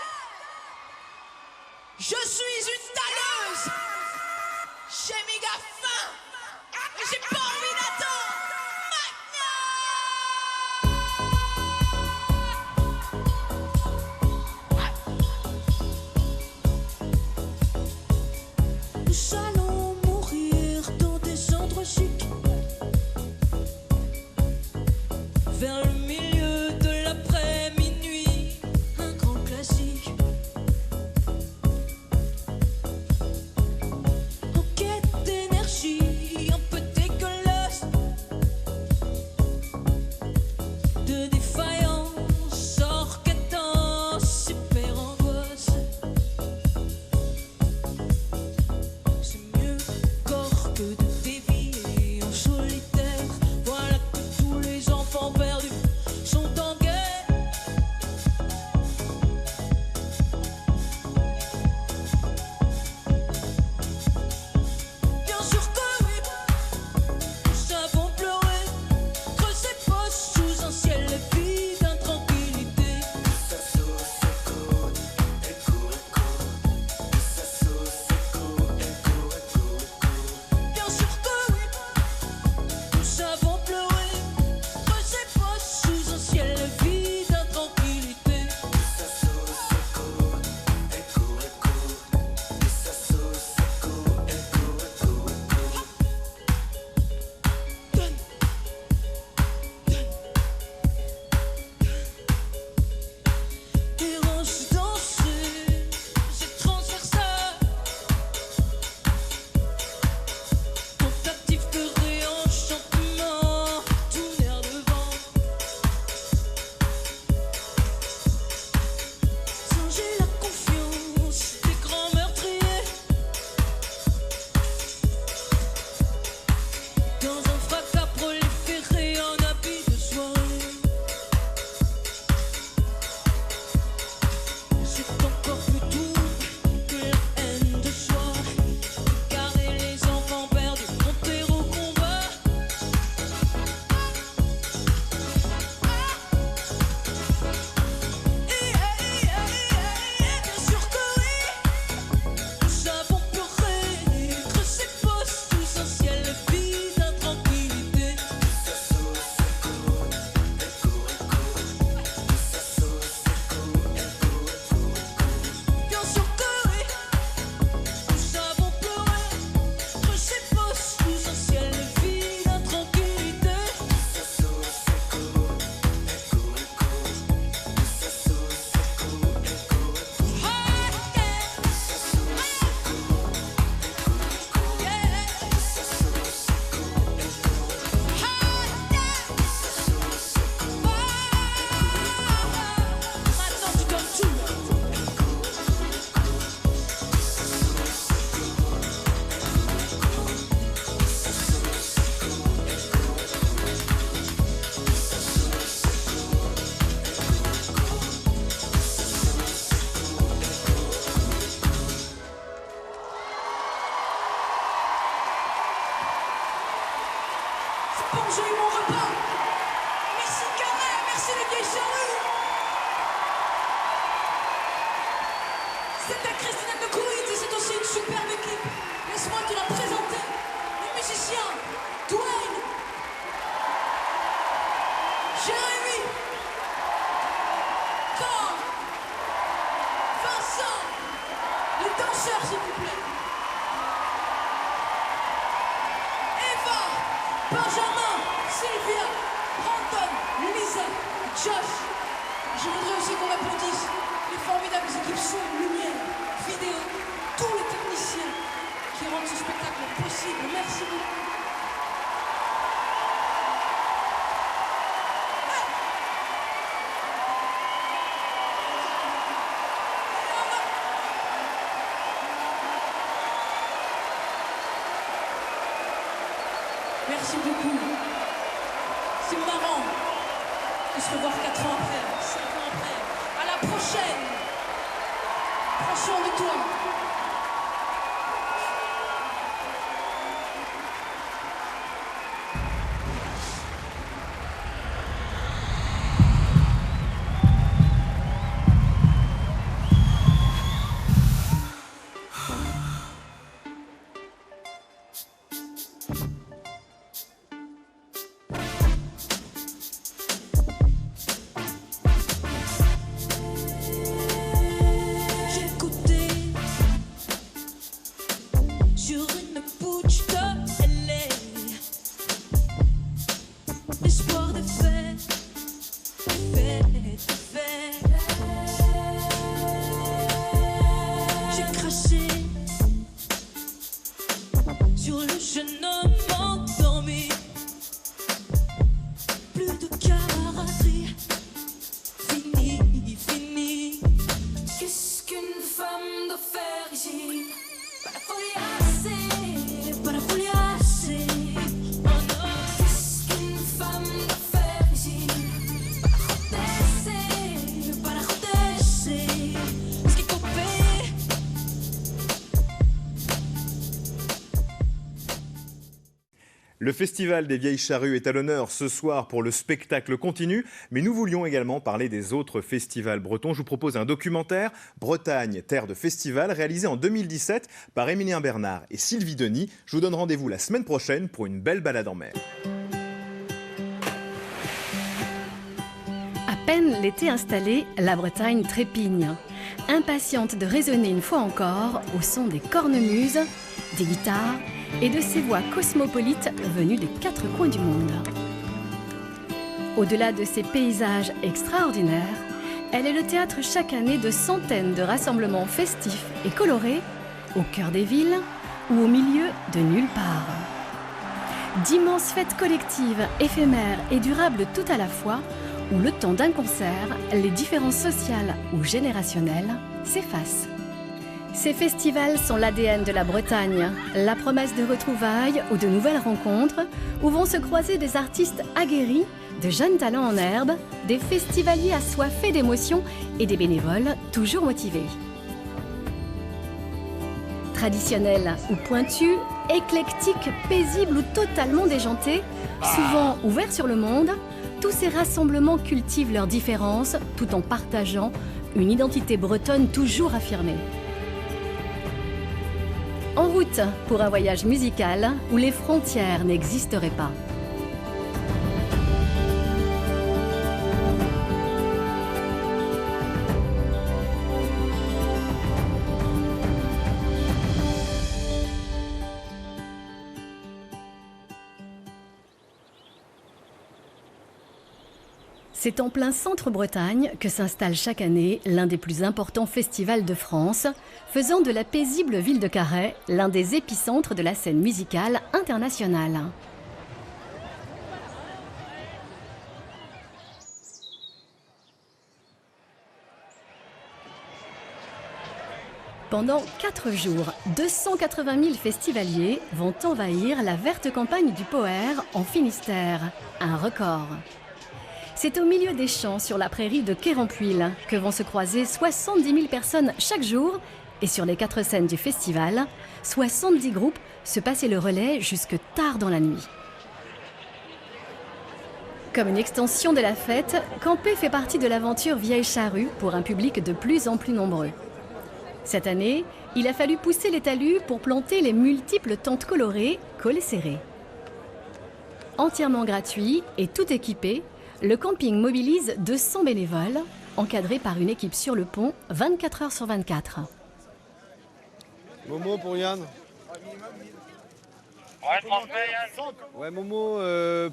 Je suis une talleuse. J'ai méga faim. Et j'ai pas envie d'attendre. Nous allons mourir dans des endroits chics. Vers le milieu de l'après-minuit, un grand classique. En quête d'énergie, un peu dégueulasse. De défaillance, orchestre, super angoisse. C'est mieux corps que de dévier en solitaire. Voilà que tous les enfants perdus sont en guerre. Bien sûr que oui, nous savons pleurer, creuser poche sous un ciel vide d'intranquillité. Bien sûr que oui, nous savons pleurer, creuser poche sous un ciel vide d'intranquillité. Donne, errance danser, c'est transversal. Tentative de réenchantement, tout l'air devant. Singer la confiance des grands meurtriers. Dans un fracas proliféré en habit de soirée. C'est encore plus doux que la haine de soi. Garder les enfants perdus, monter au combat. Bien sûr que oui, nous savons pleurer, creuser poche sous un ciel vide d'intranquillité. Bien sûr que oui, nous savons pleurer, creuser poche sous un ciel vide d'intranquillité. Maintenant tu donnes tout. C'est bon, j'ai eu mon repas. Merci Carré, merci les vieilles charrues. C'était Christina de Courit et c'est aussi une superbe équipe. Laisse-moi te la présenter. Les musiciens, Dwayne, Jérémy, Quand, Vincent, les danseurs s'il vous plaît. Eva, Benjamin, Sylvia, Brandon, Lisa, Josh. Je voudrais aussi qu'on applaudisse les formidables équipes son, lumière, vidéo, tous les techniciens qui rendent ce spectacle possible. Merci beaucoup. Merci beaucoup. C'est marrant de se revoir 4 ans après, 5 ans après. À la prochaine. Prends soin de toi. Le Festival des Vieilles Charrues est à l'honneur ce soir pour le spectacle continu, mais nous voulions également parler des autres festivals bretons. Je vous propose un documentaire, Bretagne, terre de festival, réalisé en 2017 par Émilien Bernard et Sylvie Denis. Je vous donne rendez-vous la semaine prochaine pour une belle balade en mer. À peine l'été installé, la Bretagne trépigne. Impatiente de résonner une fois encore au son des cornemuses, des guitares et de ces voix cosmopolites venues des 4 coins du monde. Au-delà de ces paysages extraordinaires, elle est le théâtre chaque année de centaines de rassemblements festifs et colorés au cœur des villes ou au milieu de nulle part. D'immenses fêtes collectives, éphémères et durables tout à la fois, où le temps d'un concert, les différences sociales ou générationnelles s'effacent. Ces festivals sont l'ADN de la Bretagne, la promesse de retrouvailles ou de nouvelles rencontres où vont se croiser des artistes aguerris, de jeunes talents en herbe, des festivaliers assoiffés d'émotions et des bénévoles toujours motivés. Traditionnels ou pointus, éclectiques, paisibles ou totalement déjantés, souvent ouverts sur le monde, tous ces rassemblements cultivent leurs différences tout en partageant une identité bretonne toujours affirmée. En route pour un voyage musical où les frontières n'existeraient pas. C'est en plein centre-Bretagne que s'installe chaque année l'un des plus importants festivals de France, faisant de la paisible ville de Carhaix l'un des épicentres de la scène musicale internationale. Pendant 4 jours, 280 000 festivaliers vont envahir la verte campagne du Poher en Finistère, un record. C'est au milieu des champs sur la prairie de Quérampuil que vont se croiser 70 000 personnes chaque jour et sur les 4 scènes du festival, 70 groupes se passaient le relais jusque tard dans la nuit. Comme une extension de la fête, camper fait partie de l'aventure Vieille Charrue pour un public de plus en plus nombreux. Cette année, il a fallu pousser les talus pour planter les multiples tentes colorées, collées serrées. Entièrement gratuit et tout équipé, le camping mobilise 200 bénévoles, encadrés par une équipe sur le pont 24 heures sur 24. Momo pour Yann. Ouais, transmets Yann. Ouais Momo,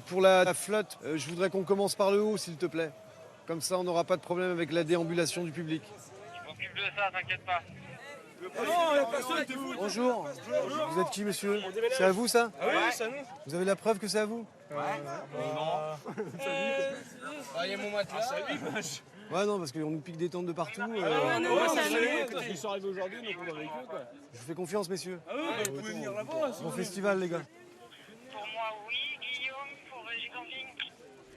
pour la flotte, je voudrais qu'on commence par le haut s'il te plaît. Comme ça on n'aura pas de problème avec la déambulation du public. Je m'occupe de ça, t'inquiète pas. Bonjour. Vous êtes qui monsieur? C'est à vous ça? Ah oui, c'est à nous. Vous avez la preuve que c'est à vous? Non. Il y a mon matelas. Ouais non parce qu'on nous pique des tentes de partout. Non, ils sont arrivés aujourd'hui, donc on est avec eux quoi. Je vous fais confiance messieurs. Ah oui, vous pouvez venir là-bas. Bon festival les gars. Pour moi, oui.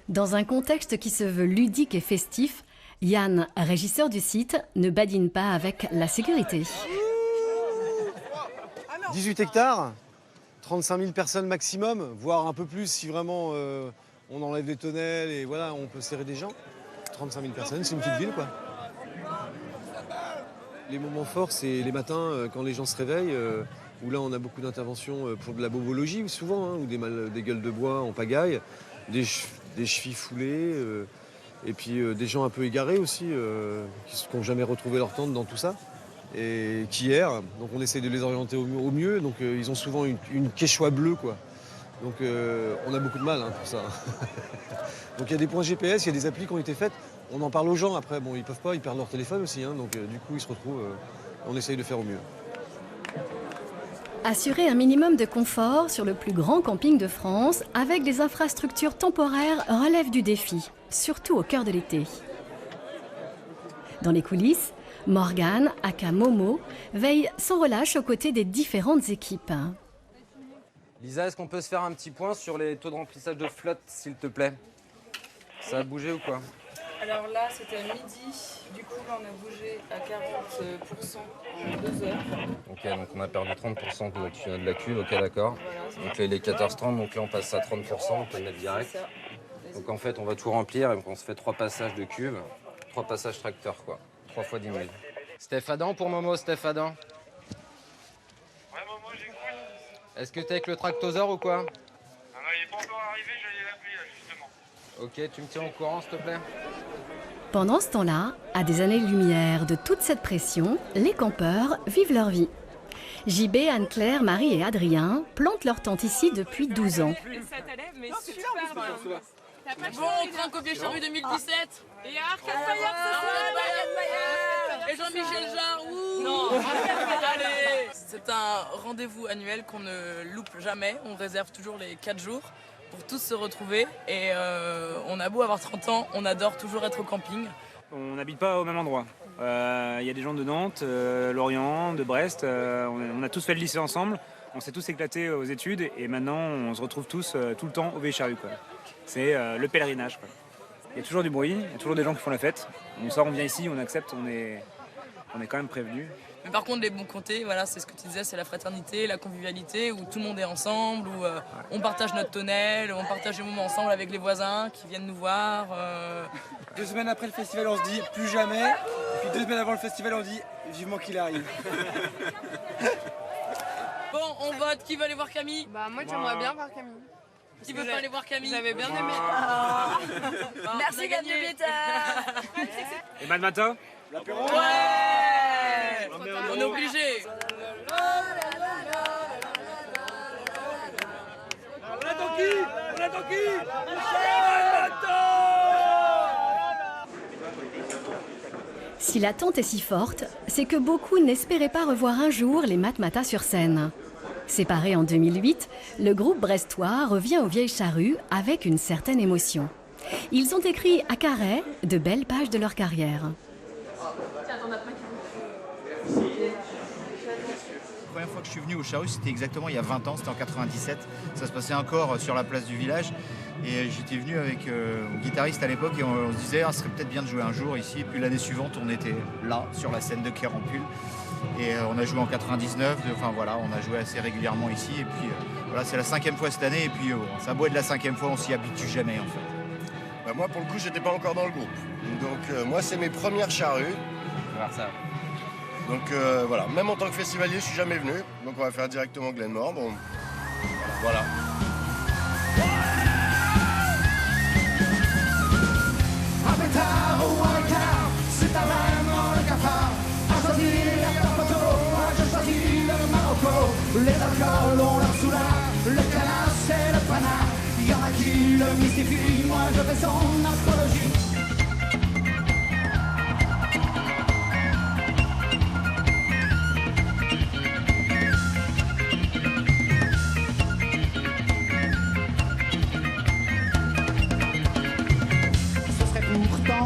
Dans un contexte qui se veut ludique et festif, Yann, régisseur du site, ne badine pas avec la sécurité. 18 hectares, 35 000 personnes maximum, voire un peu plus si vraiment on enlève des tonnelles et voilà, on peut serrer des gens. 35 000 personnes, c'est une petite ville, quoi. Les moments forts, c'est les matins quand les gens se réveillent, où là on a beaucoup d'interventions pour de la bobologie souvent, hein, ou des gueules de bois en pagaille, des chevilles foulées, et puis des gens un peu égarés aussi, qui n'ont jamais retrouvé leur tente dans tout ça, et qui errent. Donc on essaie de les orienter au mieux, donc ils ont souvent une quechua bleue, quoi. Donc on a beaucoup de mal pour ça. Donc il y a des points GPS, il y a des applis qui ont été faites. On en parle aux gens après, bon ils peuvent pas, ils perdent leur téléphone aussi, hein, donc du coup ils se retrouvent, on essaye de faire au mieux. Assurer un minimum de confort sur le plus grand camping de France avec des infrastructures temporaires relève du défi, surtout au cœur de l'été. Dans les coulisses, Morgane, aka Momo, veille sans relâche aux côtés des différentes équipes. Lisa, est-ce qu'on peut se faire un petit point sur les taux de remplissage de flotte, s'il te plaît? Ça a bougé ou quoi? Alors là, c'était à midi. Du coup, là, on a bougé à 40% en 2 heures. Ok, donc on a perdu 30% de la cuve, ok, d'accord. Voilà, donc là, il est 14h30, donc là, on passe à 30%, on peut le mettre direct. Donc en fait, on va tout remplir et on se fait 3 passages de cuve, 3 passages tracteur, quoi. 3 fois 10 000. Steph Adam pour Momo, Steph Adam. Ouais, Momo, j'écoute. Est-ce que t'es avec le tractoseur ou quoi? Non, il est pas encore arrivé, j'allais l'appeler là, justement. Ok, tu me tiens au courant, s'il te plaît? Pendant ce temps-là, à des années-lumière de toute cette pression, les campeurs vivent leur vie. JB, Anne-Claire, Marie et Adrien plantent leur tente ici depuis 12 ans. Cette année, mais super bien. Bon, on prend Copier Charrue 2017. Et Arcade Fire ce soir. Et Jean-Michel Jarre, ouh. Non, allez. C'est un rendez-vous annuel qu'on ne loupe jamais. On réserve toujours les 4 jours pour tous se retrouver. Et on a beau avoir 30 ans, on adore toujours être au camping. On n'habite pas au même endroit. Il y a des gens de Nantes, Lorient, de Brest. On a tous fait le lycée ensemble. On s'est tous éclatés aux études et maintenant on se retrouve tous tout le temps au Vieille Charrue, quoi. C'est le pèlerinage, quoi. Il y a toujours du bruit, il y a toujours des gens qui font la fête. On sort, on vient ici, on accepte, on est quand même prévenus. Mais par contre, les bons côtés, voilà, c'est ce que tu disais, c'est la fraternité, la convivialité, où tout le monde est ensemble, où on partage notre tonnelle, on partage des moments ensemble avec les voisins qui viennent nous voir. 2 semaines après le festival, on se dit plus jamais. Et puis 2 semaines avant le festival, on dit vivement qu'il arrive. Bon, on vote. Qui veut aller voir Camille? Bah moi, j'aimerais bien voir Camille. Qui veut pas aller voir Camille? J'avais bien aimé. Merci Gab de Bêta. Et Mad Matin? L'apéro. Ouais. On est obligé. On attend qui? On attend qui? Si l'attente est si forte, c'est que beaucoup n'espéraient pas revoir un jour les Matmata sur scène. Séparé en 2008, le groupe brestois revient aux Vieilles Charrues avec une certaine émotion. Ils ont écrit à carré de belles pages de leur carrière. La première fois que je suis venu aux Charrues, c'était exactement il y a 20 ans, c'était en 97. Ça se passait encore sur la place du village. Et j'étais venu avec mon guitariste à l'époque et on se disait, ce serait peut-être bien de jouer un jour ici. Et puis l'année suivante, on était là, sur la scène de Quai Rampul. Et on a joué en 99, enfin voilà, on a joué assez régulièrement ici. Et puis voilà, c'est la 5e fois cette année. Et puis ça a beau être la 5e fois, on s'y habitue jamais en fait. Bah moi, pour le coup, j'étais pas encore dans le groupe. Donc moi, c'est mes premières charrues. On va voir ça. Donc voilà, même en tant que festivalier, je suis jamais venu. Donc on va faire directement Glenmore. Bon, voilà. Un pétard ou un quart, c'est pas vraiment le cafard. À choisir la photo, moi je choisis le Marocco. Les alcools ont leur soulard, le canard c'est le panard. Y en a qui le mystifient, moi je fais son astrologie.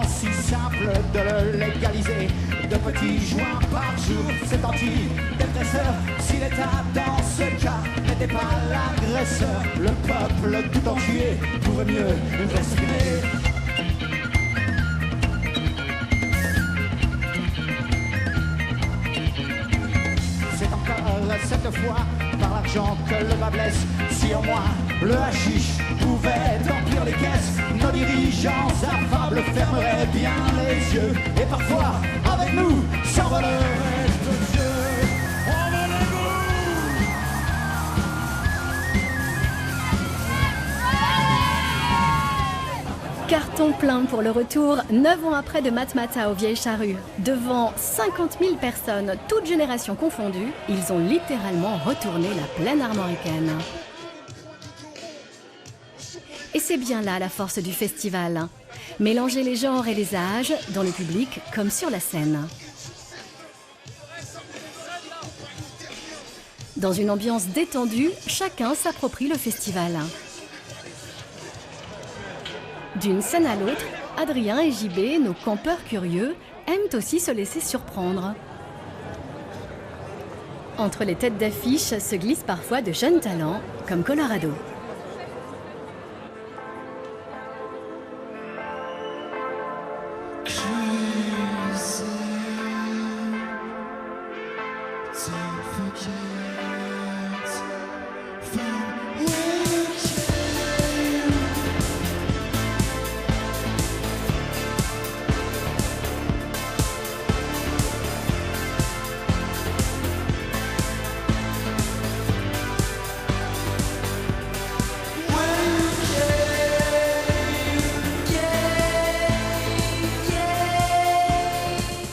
Si simple de le légaliser, de petits joints par jour, c'est anti-dépresseur. Si l'État dans ce cas n'était pas l'agresseur. Le peuple tout enculé pouvait mieux respirer. C'est encore cette fois par l'argent que le bas blesse. Si au moins le hashish pouvait remplir les caisses, nos dirigeants affables fermeraient bien les yeux. Et parfois, avec nous, s'envoleraient aux yeux. Carton plein pour le retour, 9 ans après de Matmata aux Vieilles Charrues. Devant 50 000 personnes, toutes générations confondues, ils ont littéralement retourné la plaine armoricaine. Et c'est bien là la force du festival. Mélanger les genres et les âges, dans le public comme sur la scène. Dans une ambiance détendue, chacun s'approprie le festival. D'une scène à l'autre, Adrien et JB, nos campeurs curieux, aiment aussi se laisser surprendre. Entre les têtes d'affiche se glissent parfois de jeunes talents, comme Colorado.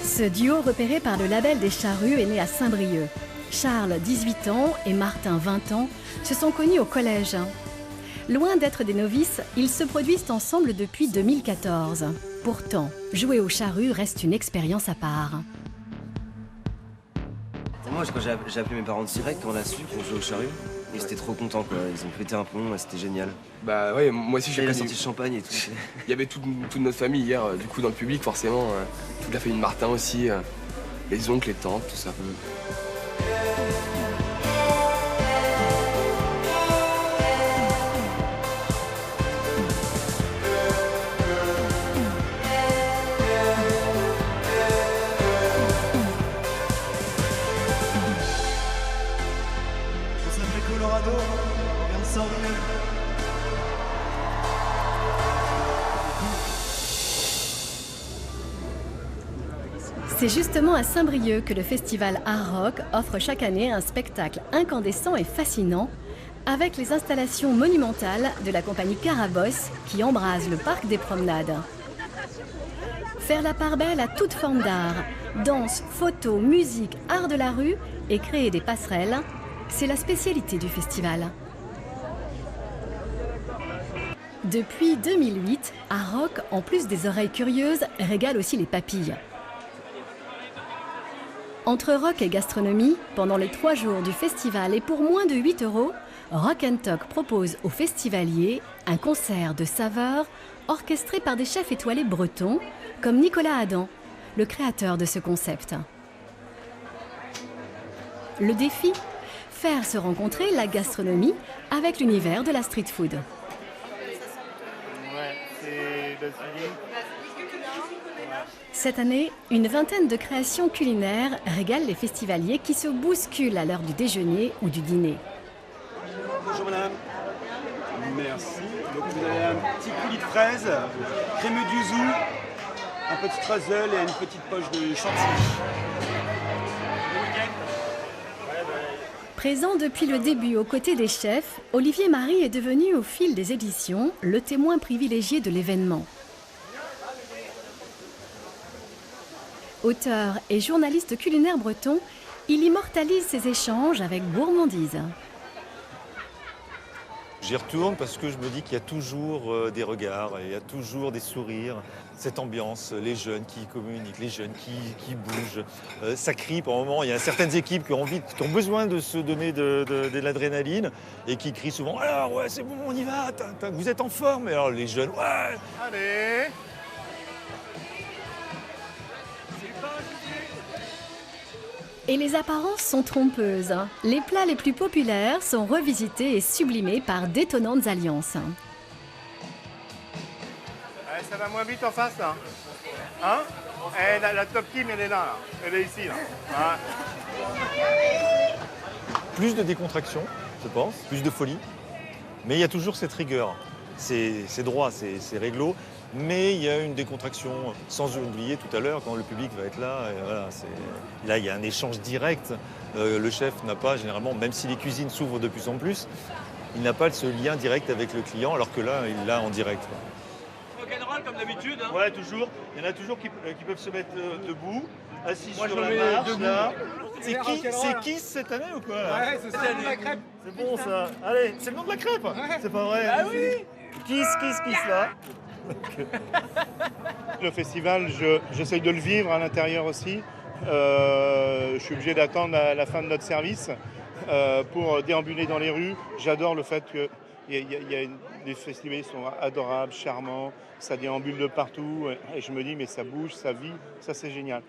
Ce duo repéré par le label des Charrues est né à Saint-Brieuc. Charles, 18 ans, et Martin, 20 ans, se sont connus au collège. Loin d'être des novices, ils se produisent ensemble depuis 2014. Pourtant, jouer aux Charrues reste une expérience à part. Moi, quand j'ai appelé mes parents direct, quand on l'a su qu'on jouait aux Charrues, ils étaient trop contents, quoi. Ils ont pété un plomb, c'était génial. Bah ouais, moi aussi j'ai la sortie de champagne et tout. Il y avait toute notre famille hier, du coup dans le public forcément, toute la famille de Martin aussi, les oncles, les tantes, tout ça. On s'appelle Colorado, on vient de Saint-Brieuc. C'est justement à Saint-Brieuc que le festival Art Rock offre chaque année un spectacle incandescent et fascinant avec les installations monumentales de la compagnie Carabosse qui embrase le parc des promenades. Faire la part belle à toute forme d'art, danse, photo, musique, art de la rue et créer des passerelles, c'est la spécialité du festival. Depuis 2008, Art Rock, en plus des oreilles curieuses, régale aussi les papilles. Entre rock et gastronomie, pendant les 3 jours du festival et pour moins de 8 €, Rock & Talk propose aux festivaliers un concert de saveurs orchestré par des chefs étoilés bretons comme Nicolas Adam, le créateur de ce concept. Le défi ? Faire se rencontrer la gastronomie avec l'univers de la street food. Ouais, c'est le feeling. Cette année, une vingtaine de créations culinaires régalent les festivaliers qui se bousculent à l'heure du déjeuner ou du dîner. Bonjour madame. Merci. Donc vous avez un petit coulis de fraises, crémeux d'yuzu, un petit streusel et une petite poche de chantilly. Présent depuis le début aux côtés des chefs, Olivier Marie est devenu au fil des éditions le témoin privilégié de l'événement. Auteur et journaliste culinaire breton, il immortalise ses échanges avec gourmandise. J'y retourne parce que je me dis qu'il y a toujours des regards, il y a toujours des sourires, cette ambiance, les jeunes qui communiquent, les jeunes qui bougent. Ça crie par moments, il y a certaines équipes qui ont besoin de se donner de l'adrénaline et qui crient souvent « Alors ouais c'est bon, on y va, vous êtes en forme ?» Et alors les jeunes « Ouais !» Allez. Et les apparences sont trompeuses. Les plats les plus populaires sont revisités et sublimés par d'étonnantes alliances. Ça va moins vite en face là. Hein? La top team elle est là. Elle est ici là. Hein? Plus de décontraction, je pense, plus de folie. Mais il y a toujours cette rigueur. C'est droit, c'est réglo. Mais il y a une décontraction, sans oublier tout à l'heure quand le public va être là. Et voilà, là, il y a un échange direct. Le chef n'a pas, généralement, même si les cuisines s'ouvrent de plus en plus, il n'a pas ce lien direct avec le client, alors que là, il l'a en direct. Rock'n'roll comme d'habitude. Hein. Ouais, toujours. Il y en a toujours qui peuvent se mettre debout, assis Moi, sur je la me mets marche. debout. Là. C'est Kiss cette année ou quoi là? Ouais, c'est ça. la crêpe. C'est bon ça. Allez, c'est le nom de la crêpe. Ouais. C'est pas vrai. Ah oui. Kiss là. Le festival, j'essaye de le vivre à l'intérieur aussi. Je suis obligé d'attendre la fin de notre service pour déambuler dans les rues. J'adore le fait que les festivals sont adorables, charmants, ça déambule de partout. Et je me dis, mais ça bouge, ça vit, ça c'est génial.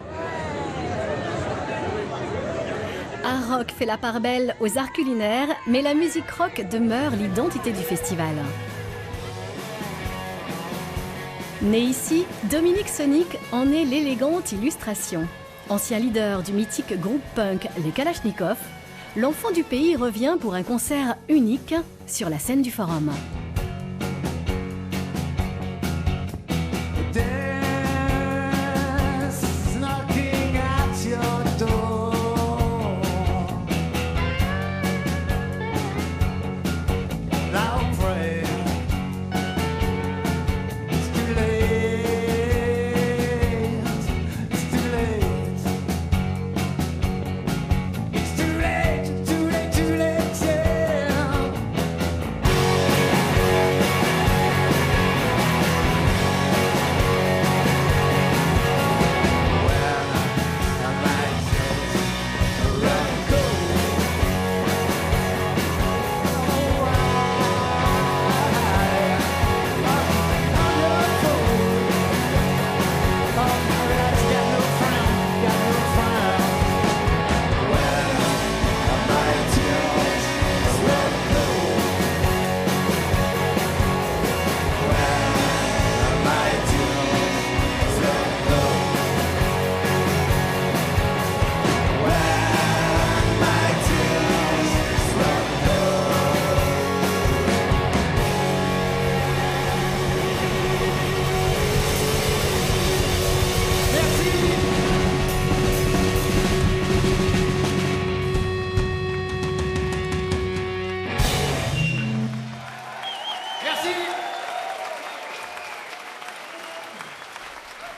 Art rock fait la part belle aux arts culinaires, mais la musique rock demeure l'identité du festival. Né ici, Dominique Sonic en est l'élégante illustration. Ancien leader du mythique groupe punk Les Kalachnikov, l'enfant du pays revient pour un concert unique sur la scène du Forum.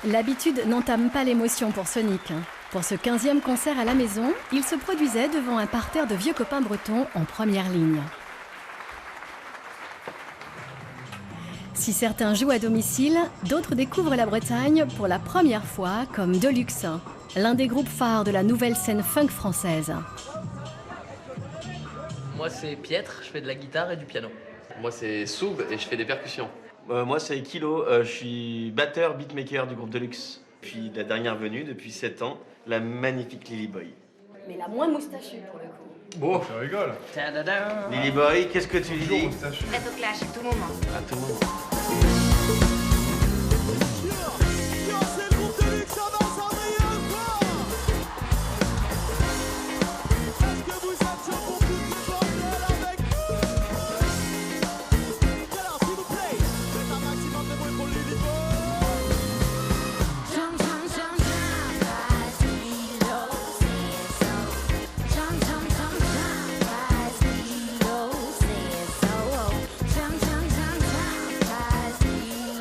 L'habitude n'entame pas l'émotion pour Sonic. Pour ce 15e concert à la maison, il se produisait devant un parterre de vieux copains bretons en première ligne. Si certains jouent à domicile, d'autres découvrent la Bretagne pour la première fois comme Deluxe, l'un des groupes phares de la nouvelle scène funk française. Moi c'est Pietre, je fais de la guitare et du piano. Moi c'est Soub et je fais des percussions. Moi c'est Kilo, je suis batteur beatmaker du groupe Deluxe. Puis la dernière venue, depuis 7 ans, la magnifique Lily Boy. Mais la moins moustachue pour le coup. Bon, ça rigole. Lily Boy, qu'est-ce que tu dis? Prête au clash à tout moment. À tout moment.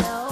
Low.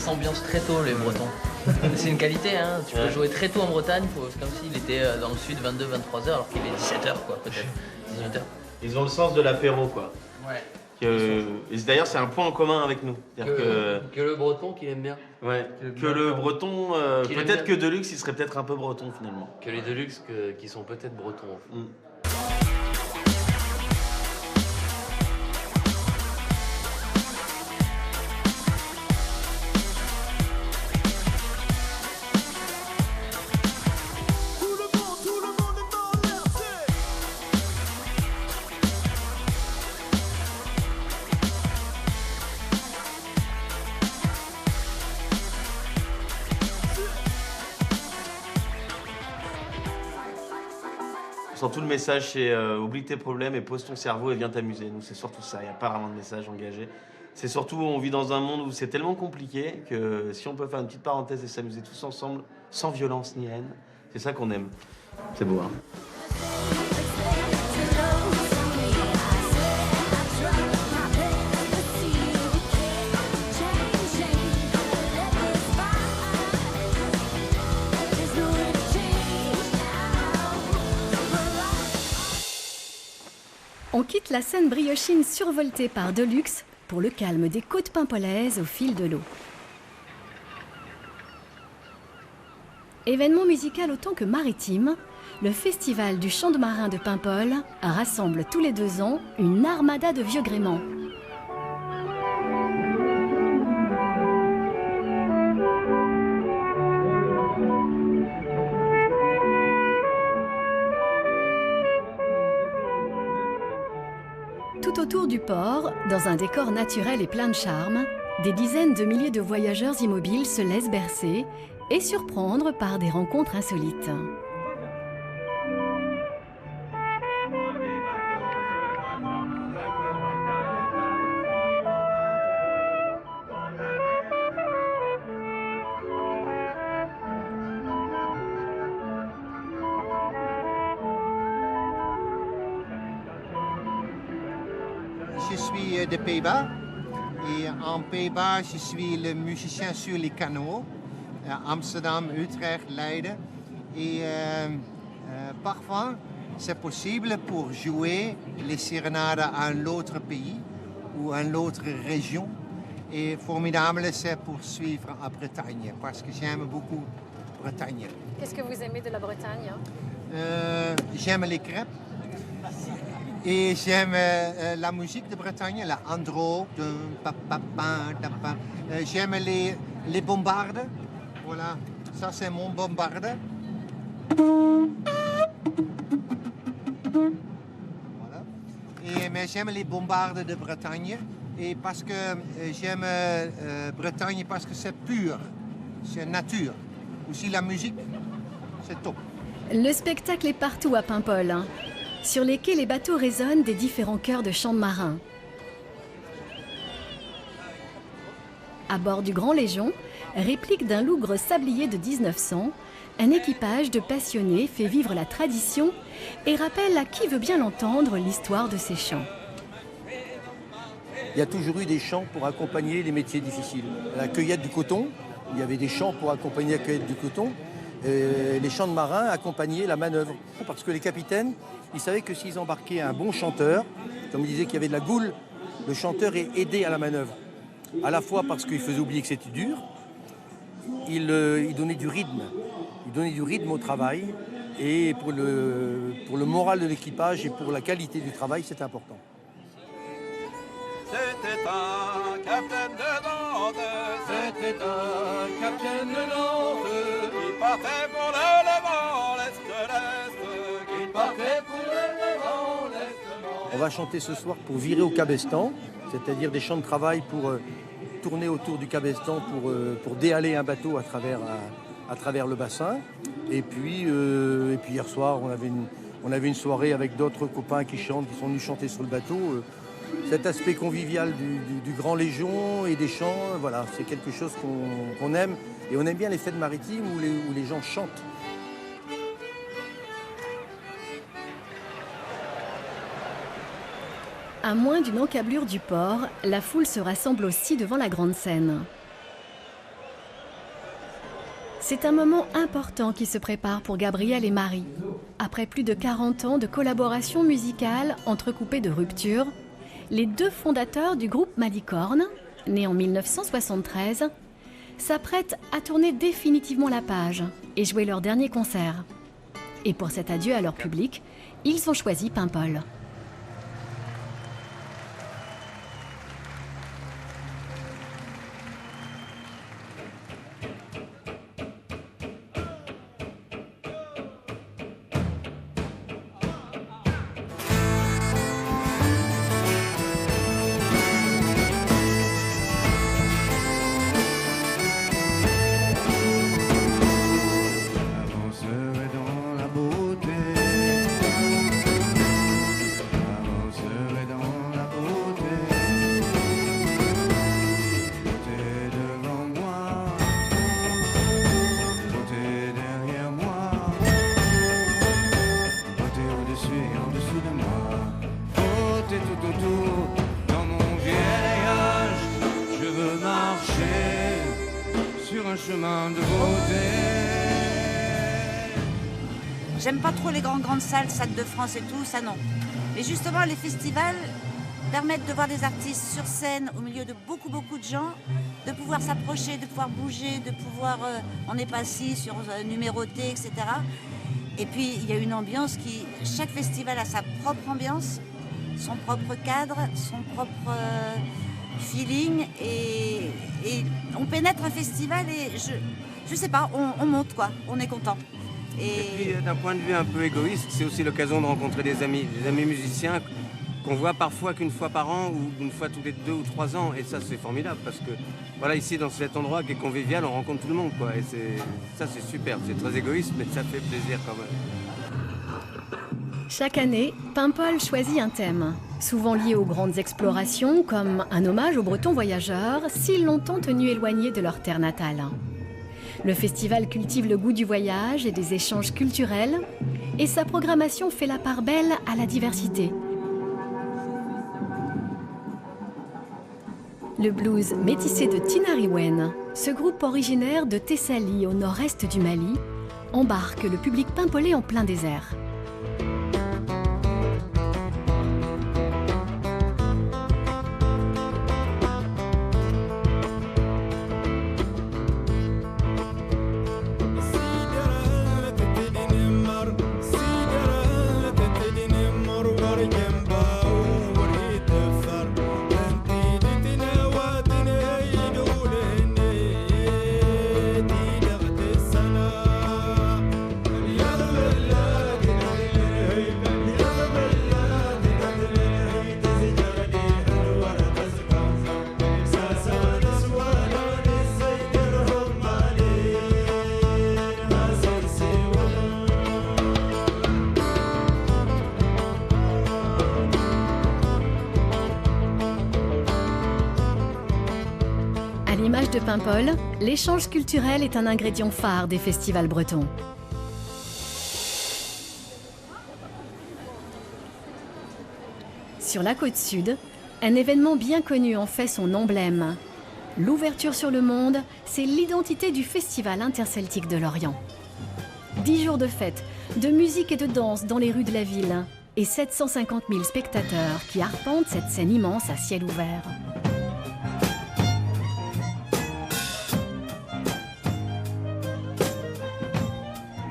s'ambiancent très tôt, les Bretons. C'est une qualité, hein. Tu peux jouer très tôt en Bretagne, c'est comme s'il était dans le sud 22-23h alors qu'il est 17h, quoi, peut-être 18h. Ils ont le sens de l'apéro, quoi. Ouais. Et d'ailleurs, c'est un point en commun avec nous. Que le breton qu'il aime bien. Ouais, que le breton, peut-être que Deluxe, il serait peut-être un peu breton finalement. Que les Deluxe qui sont peut-être bretons. En fait. On sent tout le message, c'est oublie tes problèmes et pose ton cerveau et viens t'amuser. Nous, c'est surtout ça, il n'y a pas vraiment de message engagé. C'est surtout, on vit dans un monde où c'est tellement compliqué que si on peut faire une petite parenthèse et s'amuser tous ensemble, sans violence ni haine, c'est ça qu'on aime. C'est beau, hein. On quitte la scène briochine survoltée par Deluxe pour le calme des côtes pimpolaises au fil de l'eau. Événement musical autant que maritime, le festival du chant de marin de Paimpol rassemble tous les 2 ans une armada de vieux gréments. Tout autour du port, dans un décor naturel et plein de charme, des dizaines de milliers de voyageurs immobiles se laissent bercer et surprendre par des rencontres insolites. Je suis des Pays-Bas et en Pays-Bas, je suis le musicien sur les canaux, Amsterdam, Utrecht, Leiden. Et parfois, c'est possible pour jouer les sérénades à un autre pays ou à une autre région. Et formidable, c'est pour suivre à Bretagne, parce que j'aime beaucoup Bretagne. Qu'est-ce que vous aimez de la Bretagne? J'aime les crêpes. Et j'aime la musique de Bretagne, la andro. J'aime les bombardes. Voilà, ça c'est mon bombarde. Voilà. Mais j'aime les bombardes de Bretagne. Et parce que j'aime Bretagne parce que c'est pur, c'est nature. Aussi la musique, c'est top. Le spectacle est partout à Paimpol. Sur les quais, les bateaux résonnent des différents chœurs de chants de marins. À bord du Grand Légion, réplique d'un lougre sablier de 1900, un équipage de passionnés fait vivre la tradition et rappelle à qui veut bien l'entendre l'histoire de ces chants. Il y a toujours eu des chants pour accompagner les métiers difficiles. La cueillette du coton, il y avait des chants pour accompagner la cueillette du coton. Les chants de marins accompagnaient la manœuvre. Parce que les capitaines, ils savaient que s'ils embarquaient un bon chanteur, comme ils disaient qu'il y avait de la goule, le chanteur est aidé à la manœuvre. À la fois parce qu'il faisait oublier que c'était dur, il donnait du rythme. Il donnait du rythme au travail. Et pour le moral de l'équipage et pour la qualité du travail, c'est important. C'était un capitaine de Nantes, c'était un capitaine de Nantes, qui partait pour le Levant, l'Est, qui partait pour le Levant, l'Est. On va chanter ce soir pour virer au cabestan, c'est-à-dire des chants de travail pour tourner autour du cabestan pour déhaler un bateau à travers le bassin. Et puis hier soir, on avait une soirée avec d'autres copains qui chantent, qui sont venus chanter sur le bateau. Cet aspect convivial du Grand Légion et des chants, voilà, c'est quelque chose qu'on aime. Et on aime bien les fêtes maritimes où les gens chantent. À moins d'une encablure du port, la foule se rassemble aussi devant la grande scène. C'est un moment important qui se prépare pour Gabriel et Marie. Après plus de 40 ans de collaboration musicale entrecoupée de ruptures, les deux fondateurs du groupe Malicorne, nés en 1973, s'apprêtent à tourner définitivement la page et jouer leur dernier concert. Et pour cet adieu à leur public, ils ont choisi Paimpol. J'aime pas trop les grandes salles, Stade de France et tout, ça non. Mais justement, les festivals permettent de voir des artistes sur scène au milieu de beaucoup de gens, de pouvoir s'approcher, de pouvoir bouger, de pouvoir... on n'est pas assis sur numéroté, etc. Et puis, il y a une ambiance qui... Chaque festival a sa propre ambiance, son propre cadre, son propre feeling. Et on pénètre un festival et je sais pas, on monte quoi, on est content. Et puis d'un point de vue un peu égoïste, c'est aussi l'occasion de rencontrer des amis musiciens qu'on voit parfois qu'une fois par an ou une fois tous les 2 ou 3 ans. Et ça c'est formidable parce que voilà, ici dans cet endroit qui est convivial, on rencontre tout le monde quoi. Et ça c'est super, c'est très égoïste mais ça fait plaisir quand même. Chaque année, Paimpol choisit un thème, souvent lié aux grandes explorations comme un hommage aux Bretons voyageurs si longtemps tenus éloignés de leur terre natale. Le festival cultive le goût du voyage et des échanges culturels et sa programmation fait la part belle à la diversité. Le blues métissé de Tinariwen, ce groupe originaire de Thessalie au nord-est du Mali, embarque le public paimpolais en plein désert. À l'image de Paimpol, l'échange culturel est un ingrédient phare des festivals bretons. Sur la côte sud, un événement bien connu en fait son emblème. L'ouverture sur le monde, c'est l'identité du Festival interceltique de Lorient. 10 jours de fête, de musique et de danse dans les rues de la ville et 750 000 spectateurs qui arpentent cette scène immense à ciel ouvert.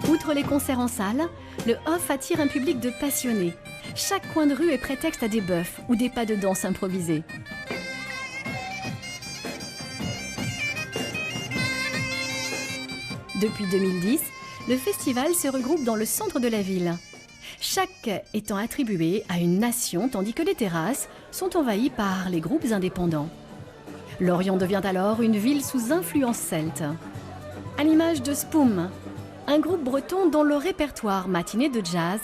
Outre les concerts en salle, le Off attire un public de passionnés. Chaque coin de rue est prétexte à des bœufs ou des pas de danse improvisés. Depuis 2010, le festival se regroupe dans le centre de la ville. Chaque quai étant attribué à une nation, tandis que les terrasses sont envahies par les groupes indépendants. Lorient devient alors une ville sous influence celte. À l'image de Spoum, un groupe breton dont le répertoire matinée de jazz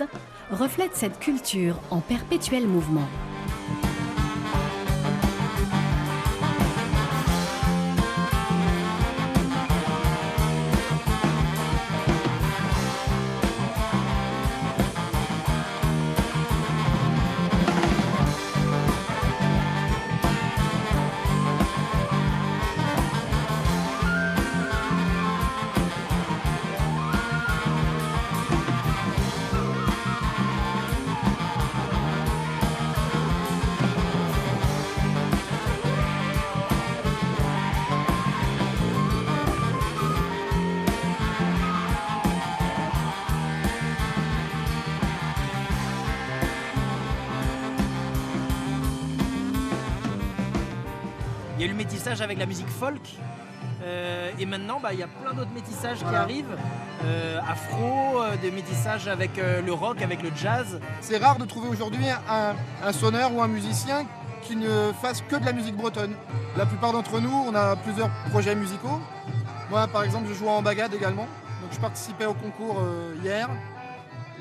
reflète cette culture en perpétuel mouvement. Il y a eu le métissage avec la musique folk. Et maintenant, il y a plein d'autres métissages qui arrivent. Afro, des métissages avec le rock, avec le jazz. C'est rare de trouver aujourd'hui un sonneur ou un musicien qui ne fasse que de la musique bretonne. La plupart d'entre nous, on a plusieurs projets musicaux. Moi, par exemple, je joue en bagade également. Donc, je participais au concours hier.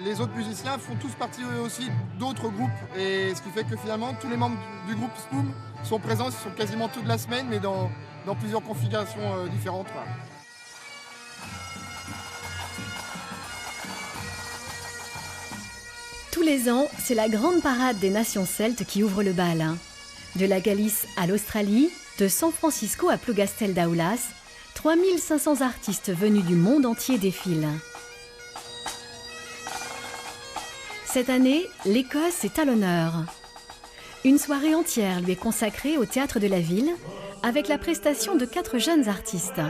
Les autres musiciens font tous partie eux aussi d'autres groupes. Et ce qui fait que finalement, tous les membres du groupe Spoom sont présents, ils sont quasiment toute la semaine, mais dans plusieurs configurations différentes. Tous les ans, c'est la grande parade des nations celtes qui ouvre le bal. De la Galice à l'Australie, de San Francisco à Plougastel d'Aulas, 3500 artistes venus du monde entier défilent. Cette année, l'Écosse est à l'honneur. Une soirée entière lui est consacrée au théâtre de la ville, avec la prestation de 4 jeunes artistes.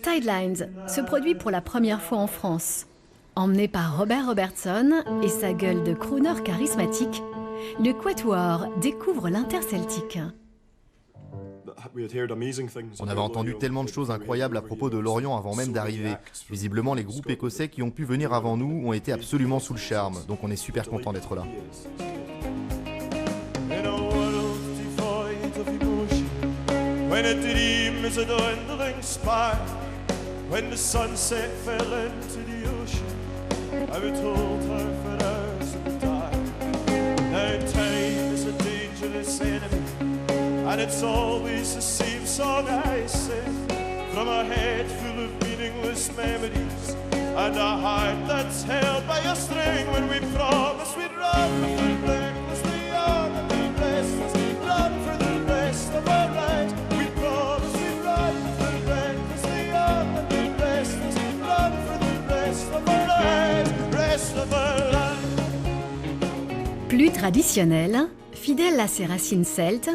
Tidelines se produit pour la première fois en France. Emmené par Robert Robertson et sa gueule de crooner charismatique, le Quatuor découvre l'interceltique. On avait entendu tellement de choses incroyables à propos de l'Orient avant même d'arriver. Visiblement, les groupes écossais qui ont pu venir avant nous ont été absolument sous le charme, donc on est super content d'être là. When a dream is a dwindling spark, when the sunset fell into the ocean, I was told her for hours in the dark. Now time is a dangerous enemy, and it's always the same song I sing, from a head full of meaningless memories, and a heart that's held by a string. When we promised we'd run for the recklessly young and the restless, run for the rest of our lives. Plus traditionnelle, fidèle à ses racines celtes,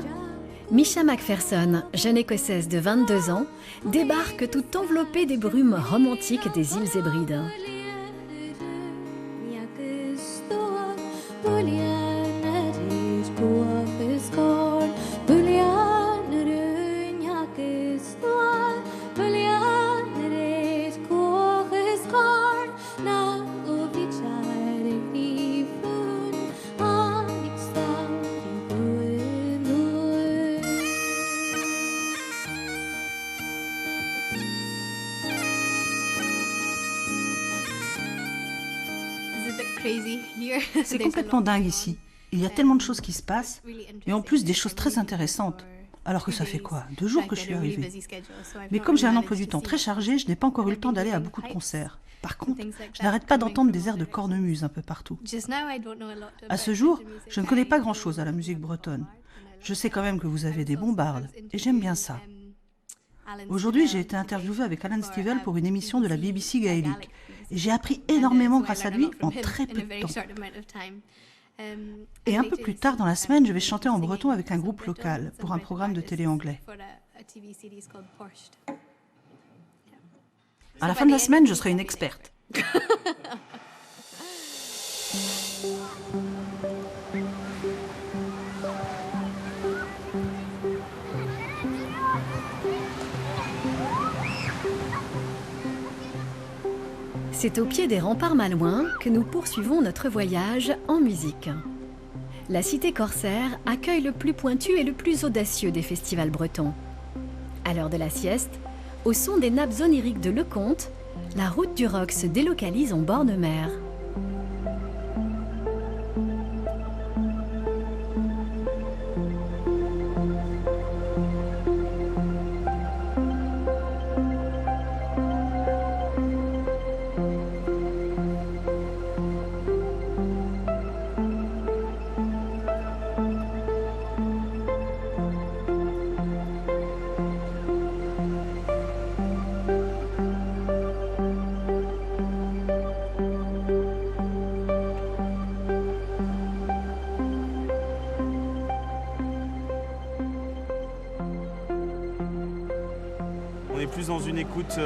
Misha Macpherson, jeune écossaise de 22 ans, débarque tout enveloppée des brumes romantiques des îles Hébrides. C'est complètement dingue ici. Il y a tellement de choses qui se passent, et en plus des choses très intéressantes. Alors que ça fait quoi, 2 jours que je suis arrivée. Mais comme j'ai un emploi du temps très chargé, je n'ai pas encore eu le temps d'aller à beaucoup de concerts. Par contre, je n'arrête pas d'entendre des airs de cornemuse un peu partout. À ce jour, je ne connais pas grand-chose à la musique bretonne. Je sais quand même que vous avez des bons bardes, et j'aime bien ça. Aujourd'hui, j'ai été interviewée avec Alan Stivell pour une émission de la BBC gaélique. Et j'ai appris énormément grâce à lui en très peu de temps. Et un peu plus tard dans la semaine, je vais chanter en breton avec un groupe local pour un programme de télé anglais. À la fin de la semaine, je serai une experte. C'est au pied des remparts malouins que nous poursuivons notre voyage en musique. La cité corsaire accueille le plus pointu et le plus audacieux des festivals bretons. À l'heure de la sieste, au son des nappes oniriques de Lecomte, la route du rock se délocalise en bord de mer. Plus dans une écoute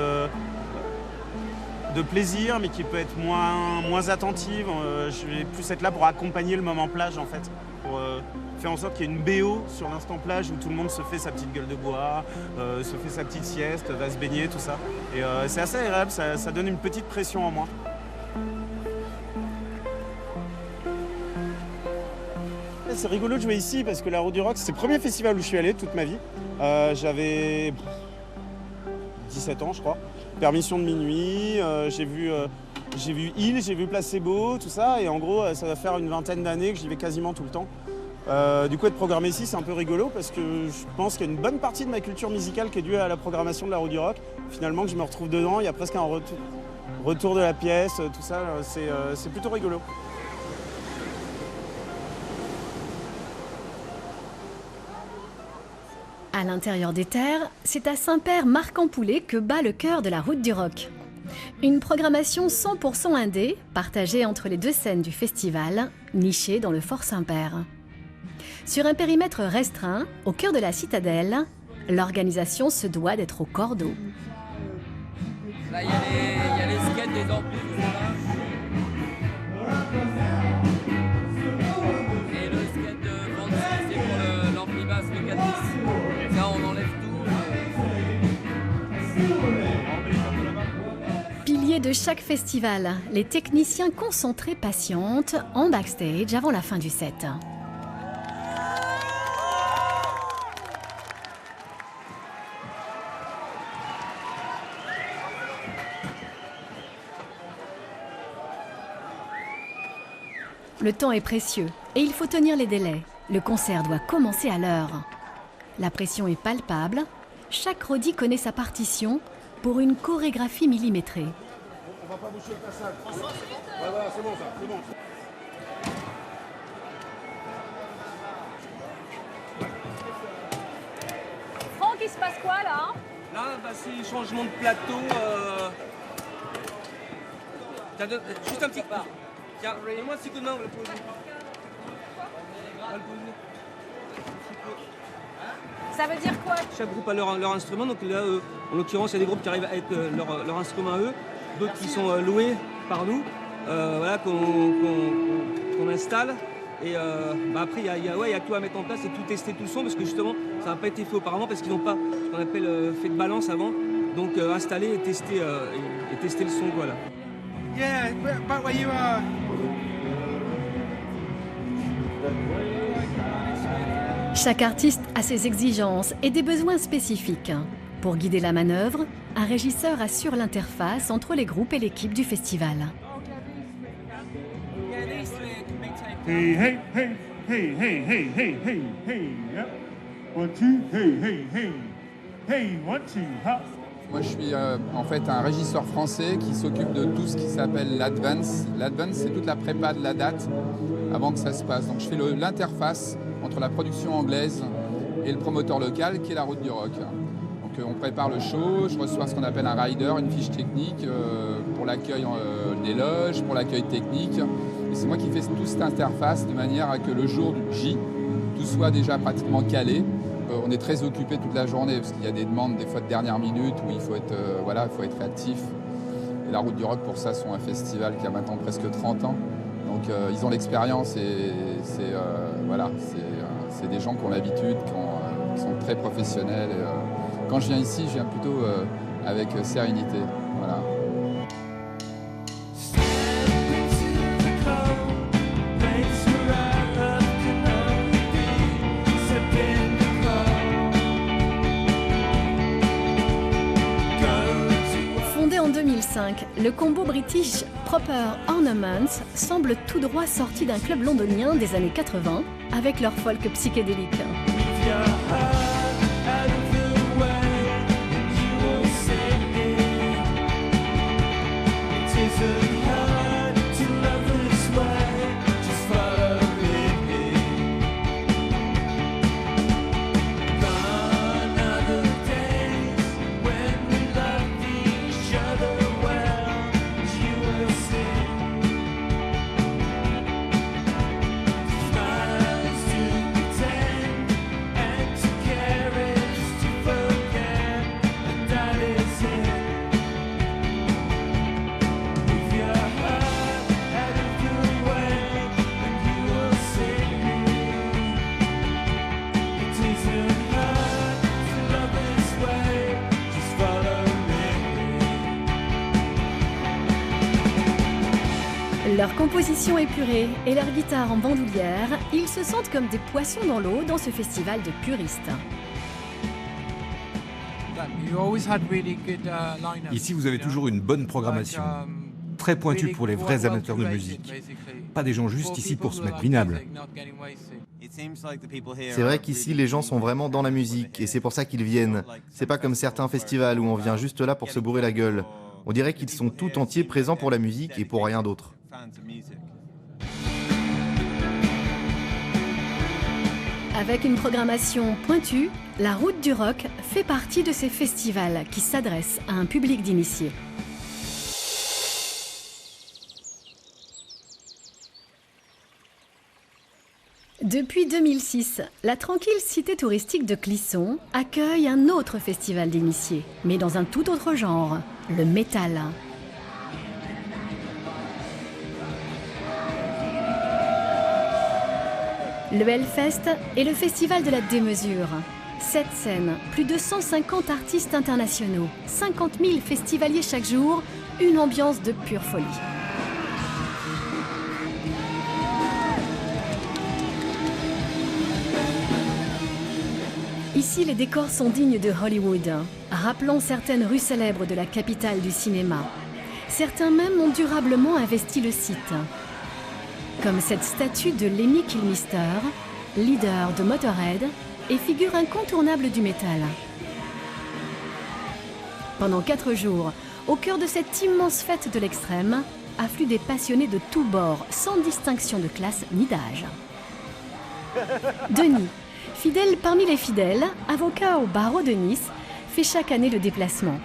de plaisir, mais qui peut être moins attentive. Je vais plus être là pour accompagner le moment plage, en fait, pour faire en sorte qu'il y ait une BO sur l'instant plage où tout le monde se fait sa petite gueule de bois, se fait sa petite sieste, va se baigner, tout ça. Et c'est assez agréable, ça donne une petite pression en moi. C'est rigolo de jouer ici parce que la Route du Rock, c'est le premier festival où je suis allé toute ma vie. J'avais 17 ans, je crois. Permission de minuit, j'ai vu Hill, j'ai vu Placebo, tout ça. Et en gros, ça va faire une vingtaine d'années que j'y vais quasiment tout le temps. Du coup, être programmé ici, c'est un peu rigolo parce que je pense qu'il y a une bonne partie de ma culture musicale qui est due à la programmation de la Route du Rock. Finalement, que je me retrouve dedans, il y a presque un retour de la pièce, tout ça, c'est plutôt rigolo. À l'intérieur des terres, c'est à Saint-Père-Marc-en-Poulet que bat le cœur de la Route du Rock. Une programmation 100% indé, partagée entre les deux scènes du festival, nichée dans le Fort Saint-Père. Sur un périmètre restreint, au cœur de la citadelle, l'organisation se doit d'être au cordeau. Là, il y a les skates des amplis. Et le skate de 26, c'est pour l'ampli basse mécatrice. Là, on enlève tout. Piliers de chaque festival, les techniciens concentrés patientent en backstage avant la fin du set. Le temps est précieux et il faut tenir les délais. Le concert doit commencer à l'heure. La pression est palpable. Chaque roadie connaît sa partition pour une chorégraphie millimétrée. On va pas boucher le passage. Voilà, c'est bon ça, c'est bon. Franck, il se passe quoi là? Là, bah, c'est changement de plateau. Juste un petit coup. Tiens, donne-moi un petit coup de main, on va le poser. Ça veut dire quoi? Chaque groupe a leur instrument, donc là, en l'occurrence, il y a des groupes qui arrivent avec leur instrument à eux, d'autres qui sont loués par nous, voilà, qu'on installe. Et bah après, il y a tout à mettre en place et tout tester tout le son, parce que justement, ça n'a pas été fait auparavant, parce qu'ils n'ont pas ce qu'on appelle fait de balance avant. Donc installer et tester le son, voilà. Yeah, but where you are. Chaque artiste a ses exigences et des besoins spécifiques. Pour guider la manœuvre, un régisseur assure l'interface entre les groupes et l'équipe du festival. Hey, hey, hey, hey, hey, hey, hey, hey, hey, yeah. 1, 2, hey, hey, hey, hey, 1, 2, ha. Moi, je suis en fait un régisseur français qui s'occupe de tout ce qui s'appelle l'advance. L'advance, c'est toute la prépa de la date avant que ça se passe. Donc, je fais l'interface entre la production anglaise et le promoteur local, qui est la Route du Rock. Donc, on prépare le show, je reçois ce qu'on appelle un rider, une fiche technique pour l'accueil des loges, pour l'accueil technique. Et c'est moi qui fais toute cette interface de manière à que le jour du J, tout soit déjà pratiquement calé. On est très occupé toute la journée parce qu'il y a des demandes des fois de dernière minute où il faut être réactif. Et la Route du Rock, pour ça, sont un festival qui a maintenant presque 30 ans. Donc ils ont l'expérience et c'est des gens qui ont l'habitude, qui sont très professionnels. Et, quand je viens ici, je viens plutôt avec sérénité. Voilà. Le combo british Proper Ornaments semble tout droit sorti d'un club londonien des années 80 avec leur folk psychédélique. Leur composition épurée et leur guitare en bandoulière, ils se sentent comme des poissons dans l'eau dans ce festival de puristes. Ici, vous avez toujours une bonne programmation, très pointue pour les vrais amateurs de musique. Pas des gens juste ici pour se mettre minables. C'est vrai qu'ici, les gens sont vraiment dans la musique, et c'est pour ça qu'ils viennent. C'est pas comme certains festivals où on vient juste là pour se bourrer la gueule. On dirait qu'ils sont tout entiers présents pour la musique et pour rien d'autre. Avec une programmation pointue, la Route du Rock fait partie de ces festivals qui s'adressent à un public d'initiés. Depuis 2006, la tranquille cité touristique de Clisson accueille un autre festival d'initiés, mais dans un tout autre genre, le métal. Le Hellfest est le festival de la démesure. 7 scènes, plus de 150 artistes internationaux, 50 000 festivaliers chaque jour, une ambiance de pure folie. Ici, les décors sont dignes de Hollywood, rappelant certaines rues célèbres de la capitale du cinéma. Certains même ont durablement investi le site. Comme cette statue de Lemmy Kilmister, leader de Motorhead et figure incontournable du métal. Pendant 4 jours, au cœur de cette immense fête de l'extrême, affluent des passionnés de tous bords, sans distinction de classe ni d'âge. Denis, fidèle parmi les fidèles, avocat au barreau de Nice, fait chaque année le déplacement.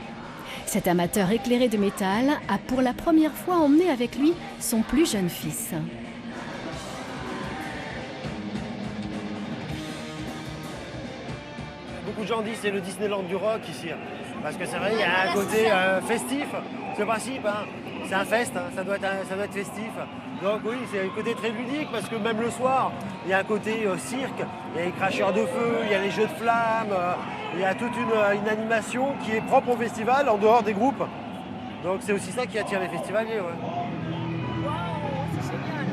Cet amateur éclairé de métal a pour la première fois emmené avec lui son plus jeune fils. Beaucoup de gens disent que c'est le Disneyland du rock ici. Parce que c'est vrai, il y a un côté festif. C'est le principe, hein. C'est un fest, hein. Ça doit être festif. Donc oui, c'est un côté très ludique parce que même le soir, il y a un côté cirque, il y a les cracheurs de feu, il y a les jeux de flammes, il y a toute une animation qui est propre au festival en dehors des groupes. Donc c'est aussi ça qui attire les festivaliers. Ouais. Wow, c'est génial.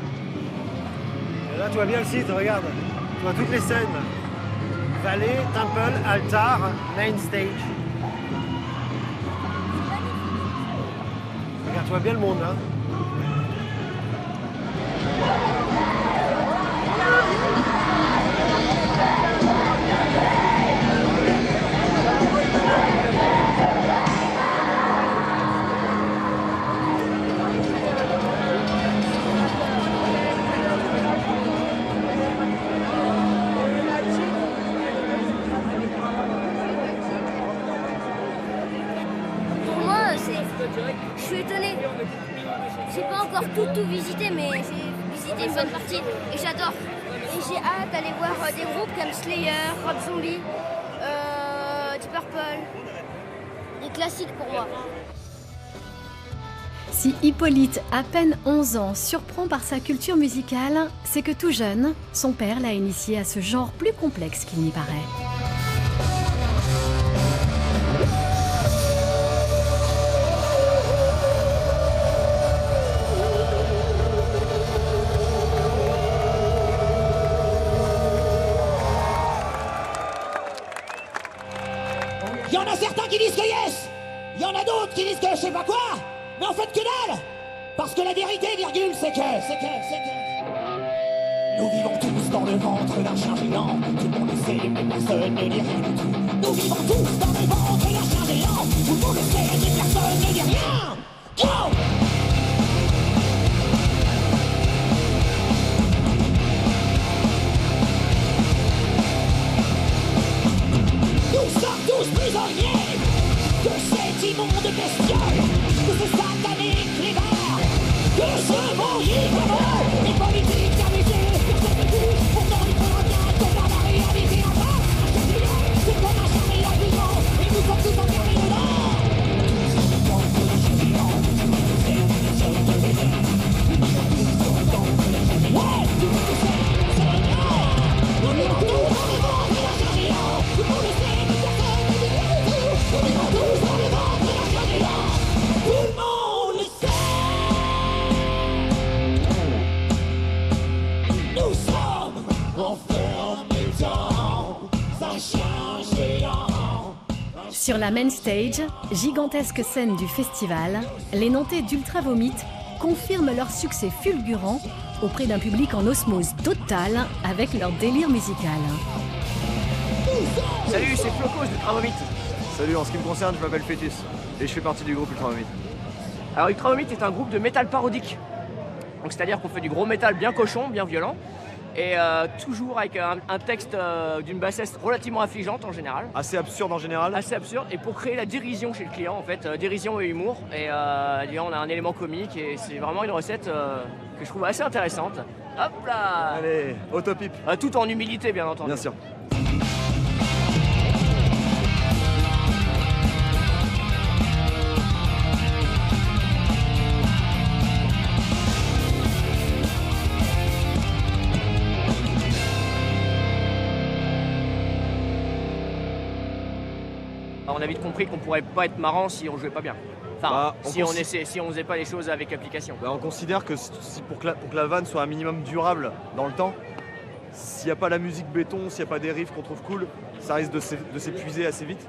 Et là tu vois bien le site, regarde. Tu vois toutes les scènes. Vallée, Temple, Altar, Main Stage. Regarde, tu vois bien le monde là. Je suis étonnée. J'ai pas encore tout visité, mais j'ai visité une bonne partie et j'adore. Et j'ai hâte d'aller voir des groupes comme Slayer, Rob Zombie, Deep Purple. Des classiques pour moi. Si Hippolyte, à peine 11 ans, surprend par sa culture musicale, c'est que tout jeune, son père l'a initié à ce genre plus complexe qu'il n'y paraît. Il y en a certains qui disent que yes, il y en a d'autres qui disent que je sais pas quoi, mais en fait que dalle. Parce que la vérité, virgule, c'est que... Nous vivons tous dans le ventre d'un chien géant. Tout le monde le sait, mais personne ne dit rien du tout. Nous vivons tous dans le ventre d'un chien géant. Tout le monde le sait, mais personne ne dit rien. Go! Nous sommes tous prisonniers de cet immonde bestiole, de ce satané clébard, de ce bon libre, les politiques amusées, personne ne touche, pourtant il faudra bien qu'on a la réalité en face. C'est comme un charmé à vivant, et nous sommes tous enfermés dedans. Sur la main stage, gigantesque scène du festival, les Nantais d'Ultra Vomit confirment leur succès fulgurant auprès d'un public en osmose totale avec leur délire musical. Salut, c'est Flocos d'Ultra Vomit. Salut, en ce qui me concerne, je m'appelle Fétus et je fais partie du groupe Ultra Vomit. Alors Ultra Vomit est un groupe de métal parodique. Donc c'est-à-dire qu'on fait du gros métal bien cochon, bien violent, et toujours avec un texte d'une bassesse relativement affligeante en général. Assez absurde en général. Assez absurde, et pour créer la dérision chez le client en fait, dérision et humour. Et on a un élément comique et c'est vraiment une recette que je trouve assez intéressante. Hop là. Allez, autopipe. Tout en humilité bien entendu. Bien sûr. On a vite compris qu'on pourrait pas être marrant si on jouait pas bien. Enfin, si on faisait pas les choses avec application. On considère que pour que la vanne soit un minimum durable dans le temps, s'il n'y a pas la musique béton, s'il n'y a pas des riffs qu'on trouve cool, ça risque de s'épuiser assez vite.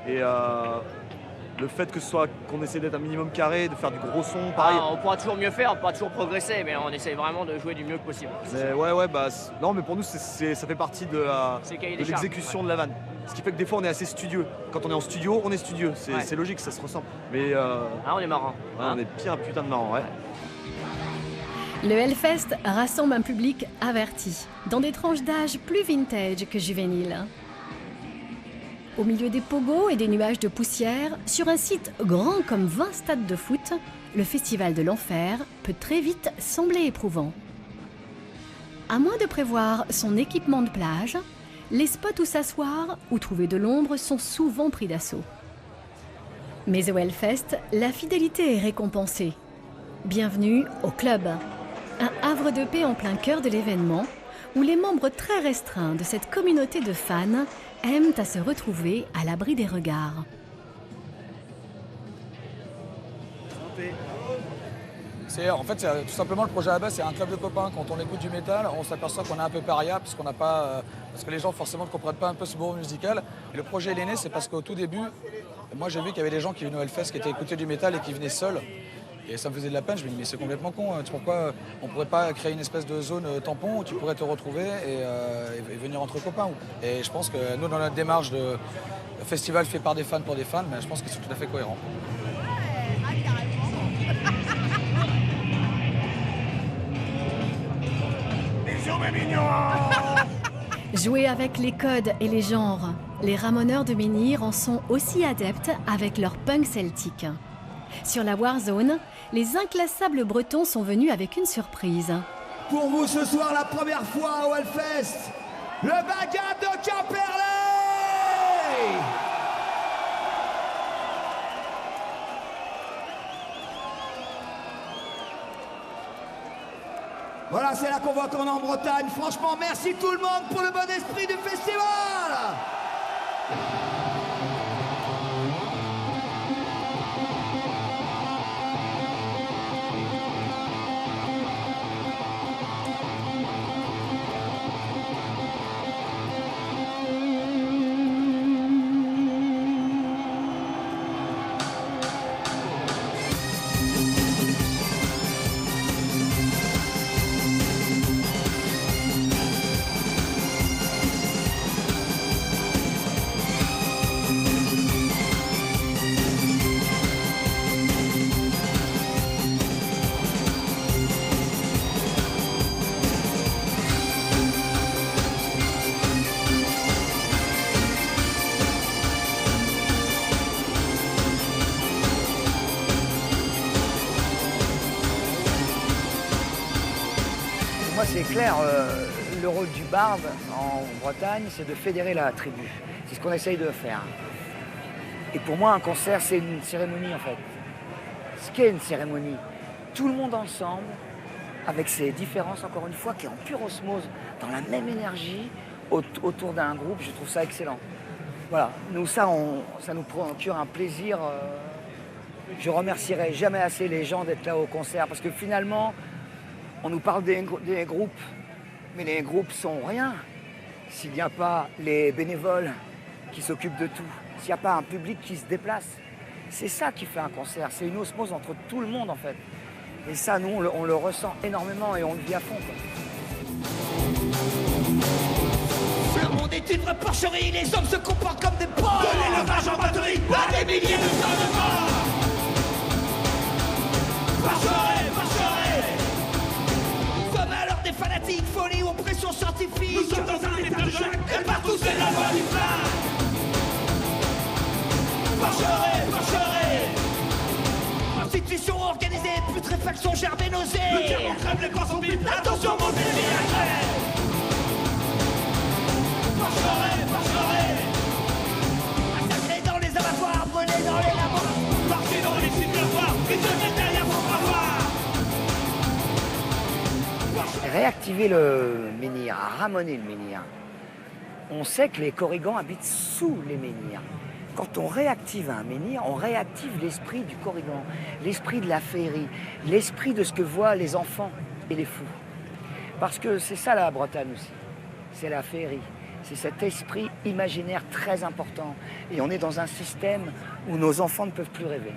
Et le fait qu'on essaie d'être un minimum carré, de faire du gros son, pareil. On pourra toujours mieux faire, on pourra toujours progresser, mais on essaie vraiment de jouer du mieux que possible. Mais non, mais pour nous, ça fait partie de l'exécution de la vanne. Ce qui fait que des fois, on est assez studieux. Quand on est en studio, on est studieux. C'est logique, ça se ressemble. Mais on est marrant. On est bien putain de marrant, ouais. Le Hellfest rassemble un public averti, dans des tranches d'âge plus vintage que juvéniles. Au milieu des pogos et des nuages de poussière, sur un site grand comme 20 stades de foot, le Festival de l'Enfer peut très vite sembler éprouvant. À moins de prévoir son équipement de plage, les spots où s'asseoir ou trouver de l'ombre sont souvent pris d'assaut. Mais au Hellfest, la fidélité est récompensée. Bienvenue au club, un havre de paix en plein cœur de l'événement, où les membres très restreints de cette communauté de fans aiment à se retrouver à l'abri des regards. En fait, tout simplement le projet à la base, c'est un club de copains. Quand on écoute du métal, on s'aperçoit qu'on est un peu paria parce que les gens forcément ne comprennent pas un peu ce bourreau musical. Et le projet il est né, c'est parce qu'au tout début, moi j'ai vu qu'il y avait des gens qui venaient au Hellfest, qui étaient écoutés du métal et qui venaient seuls. Et ça me faisait de la peine. Je me dis mais c'est complètement con. Pourquoi on ne pourrait pas créer une espèce de zone tampon où tu pourrais te retrouver et venir entre copains. Et je pense que nous, dans notre démarche de festival fait par des fans pour des fans, je pense qu'ils sont tout à fait cohérents. Jouer avec les codes et les genres, les ramoneurs de menhir en sont aussi adeptes avec leur punk celtique. Sur la Warzone, les inclassables bretons sont venus avec une surprise. Pour vous ce soir, la première fois au Hellfest, le Bagat de Quimperlé. Voilà, c'est là qu'on voit qu'on est en Bretagne. Franchement, merci tout le monde pour le bon esprit du festival. C'est clair, le rôle du barde en Bretagne, c'est de fédérer la tribu. C'est ce qu'on essaye de faire. Et pour moi, un concert, c'est une cérémonie en fait. Ce qu'est une cérémonie, tout le monde ensemble, avec ses différences encore une fois, qui est en pure osmose, dans la même énergie, autour d'un groupe, je trouve ça excellent. Voilà, nous ça nous procure un plaisir. Je remercierai jamais assez les gens d'être là au concert, parce que finalement, on nous parle des groupes, mais les groupes sont rien. s'il n'y a pas les bénévoles qui s'occupent de tout, s'il n'y a pas un public qui se déplace, c'est ça qui fait un concert. C'est une osmose entre tout le monde en fait. Et ça, nous, on le ressent énormément et on le vit à fond, quoi. Le monde est une vraie porcherie, les hommes se comportent comme des porcs. De l'élevage en batterie à des milliers de tonnes de morts. Marcherez. Nous sommes à l'heure des fanatiques, folie, oppression scientifique. Nous sommes dans un état de choc, et partout c'est la voie du plat. Marcherez. Constitution organisée, putréfaction, gerbe et nausée. Le diamant crève, les poissons vivent, attention, mon délire à grève. Marcherez. Massacrés dans les abattoirs, brûlés dans les labos. Partis dans les sites miroirs, prisonniers derrière vos bravoirs. Réactiver le menhir, ramener le menhir. On sait que les Korrigans habitent sous les menhirs. Quand on réactive un menhir, on réactive l'esprit du Korrigan, l'esprit de la féerie, l'esprit de ce que voient les enfants et les fous. Parce que c'est ça la Bretagne aussi, c'est la féerie. C'est cet esprit imaginaire très important. Et on est dans un système où nos enfants ne peuvent plus rêver.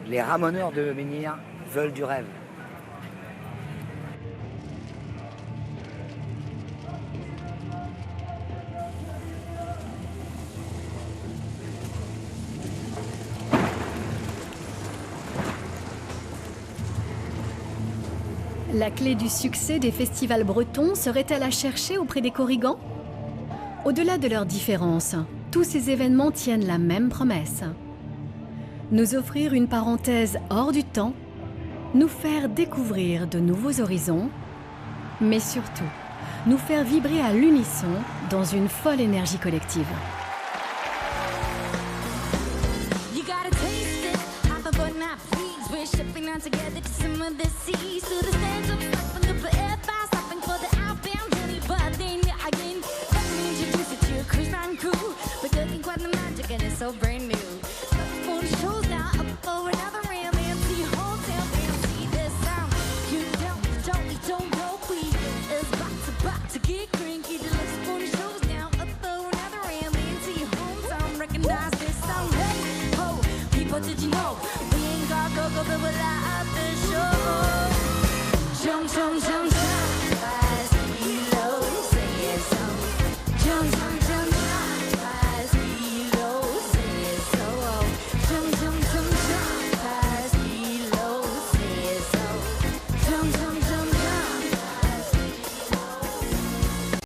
Les ramoneurs de menhir veulent du rêve. La clé du succès des festivals bretons serait-elle à chercher auprès des Korrigans? Au-delà de leurs différences, tous ces événements tiennent la même promesse. Nous offrir une parenthèse hors du temps, nous faire découvrir de nouveaux horizons, mais surtout, nous faire vibrer à l'unisson dans une folle énergie collective. Together to some of the seas, to the sands of stopping up for air fast, stopping for the outbound journey. But then again, let me introduce you to a cruise line crew. We're doing quite the magic and it's so brand new. For the shows now, up for another round, MC hotel, MC this sound. You don't know we is about to get cranky. Deluxe for the shows now, up for another round, MC hometown, recognize this sound. Hey ho, people, did you know? Go, but we're at the show. Jump.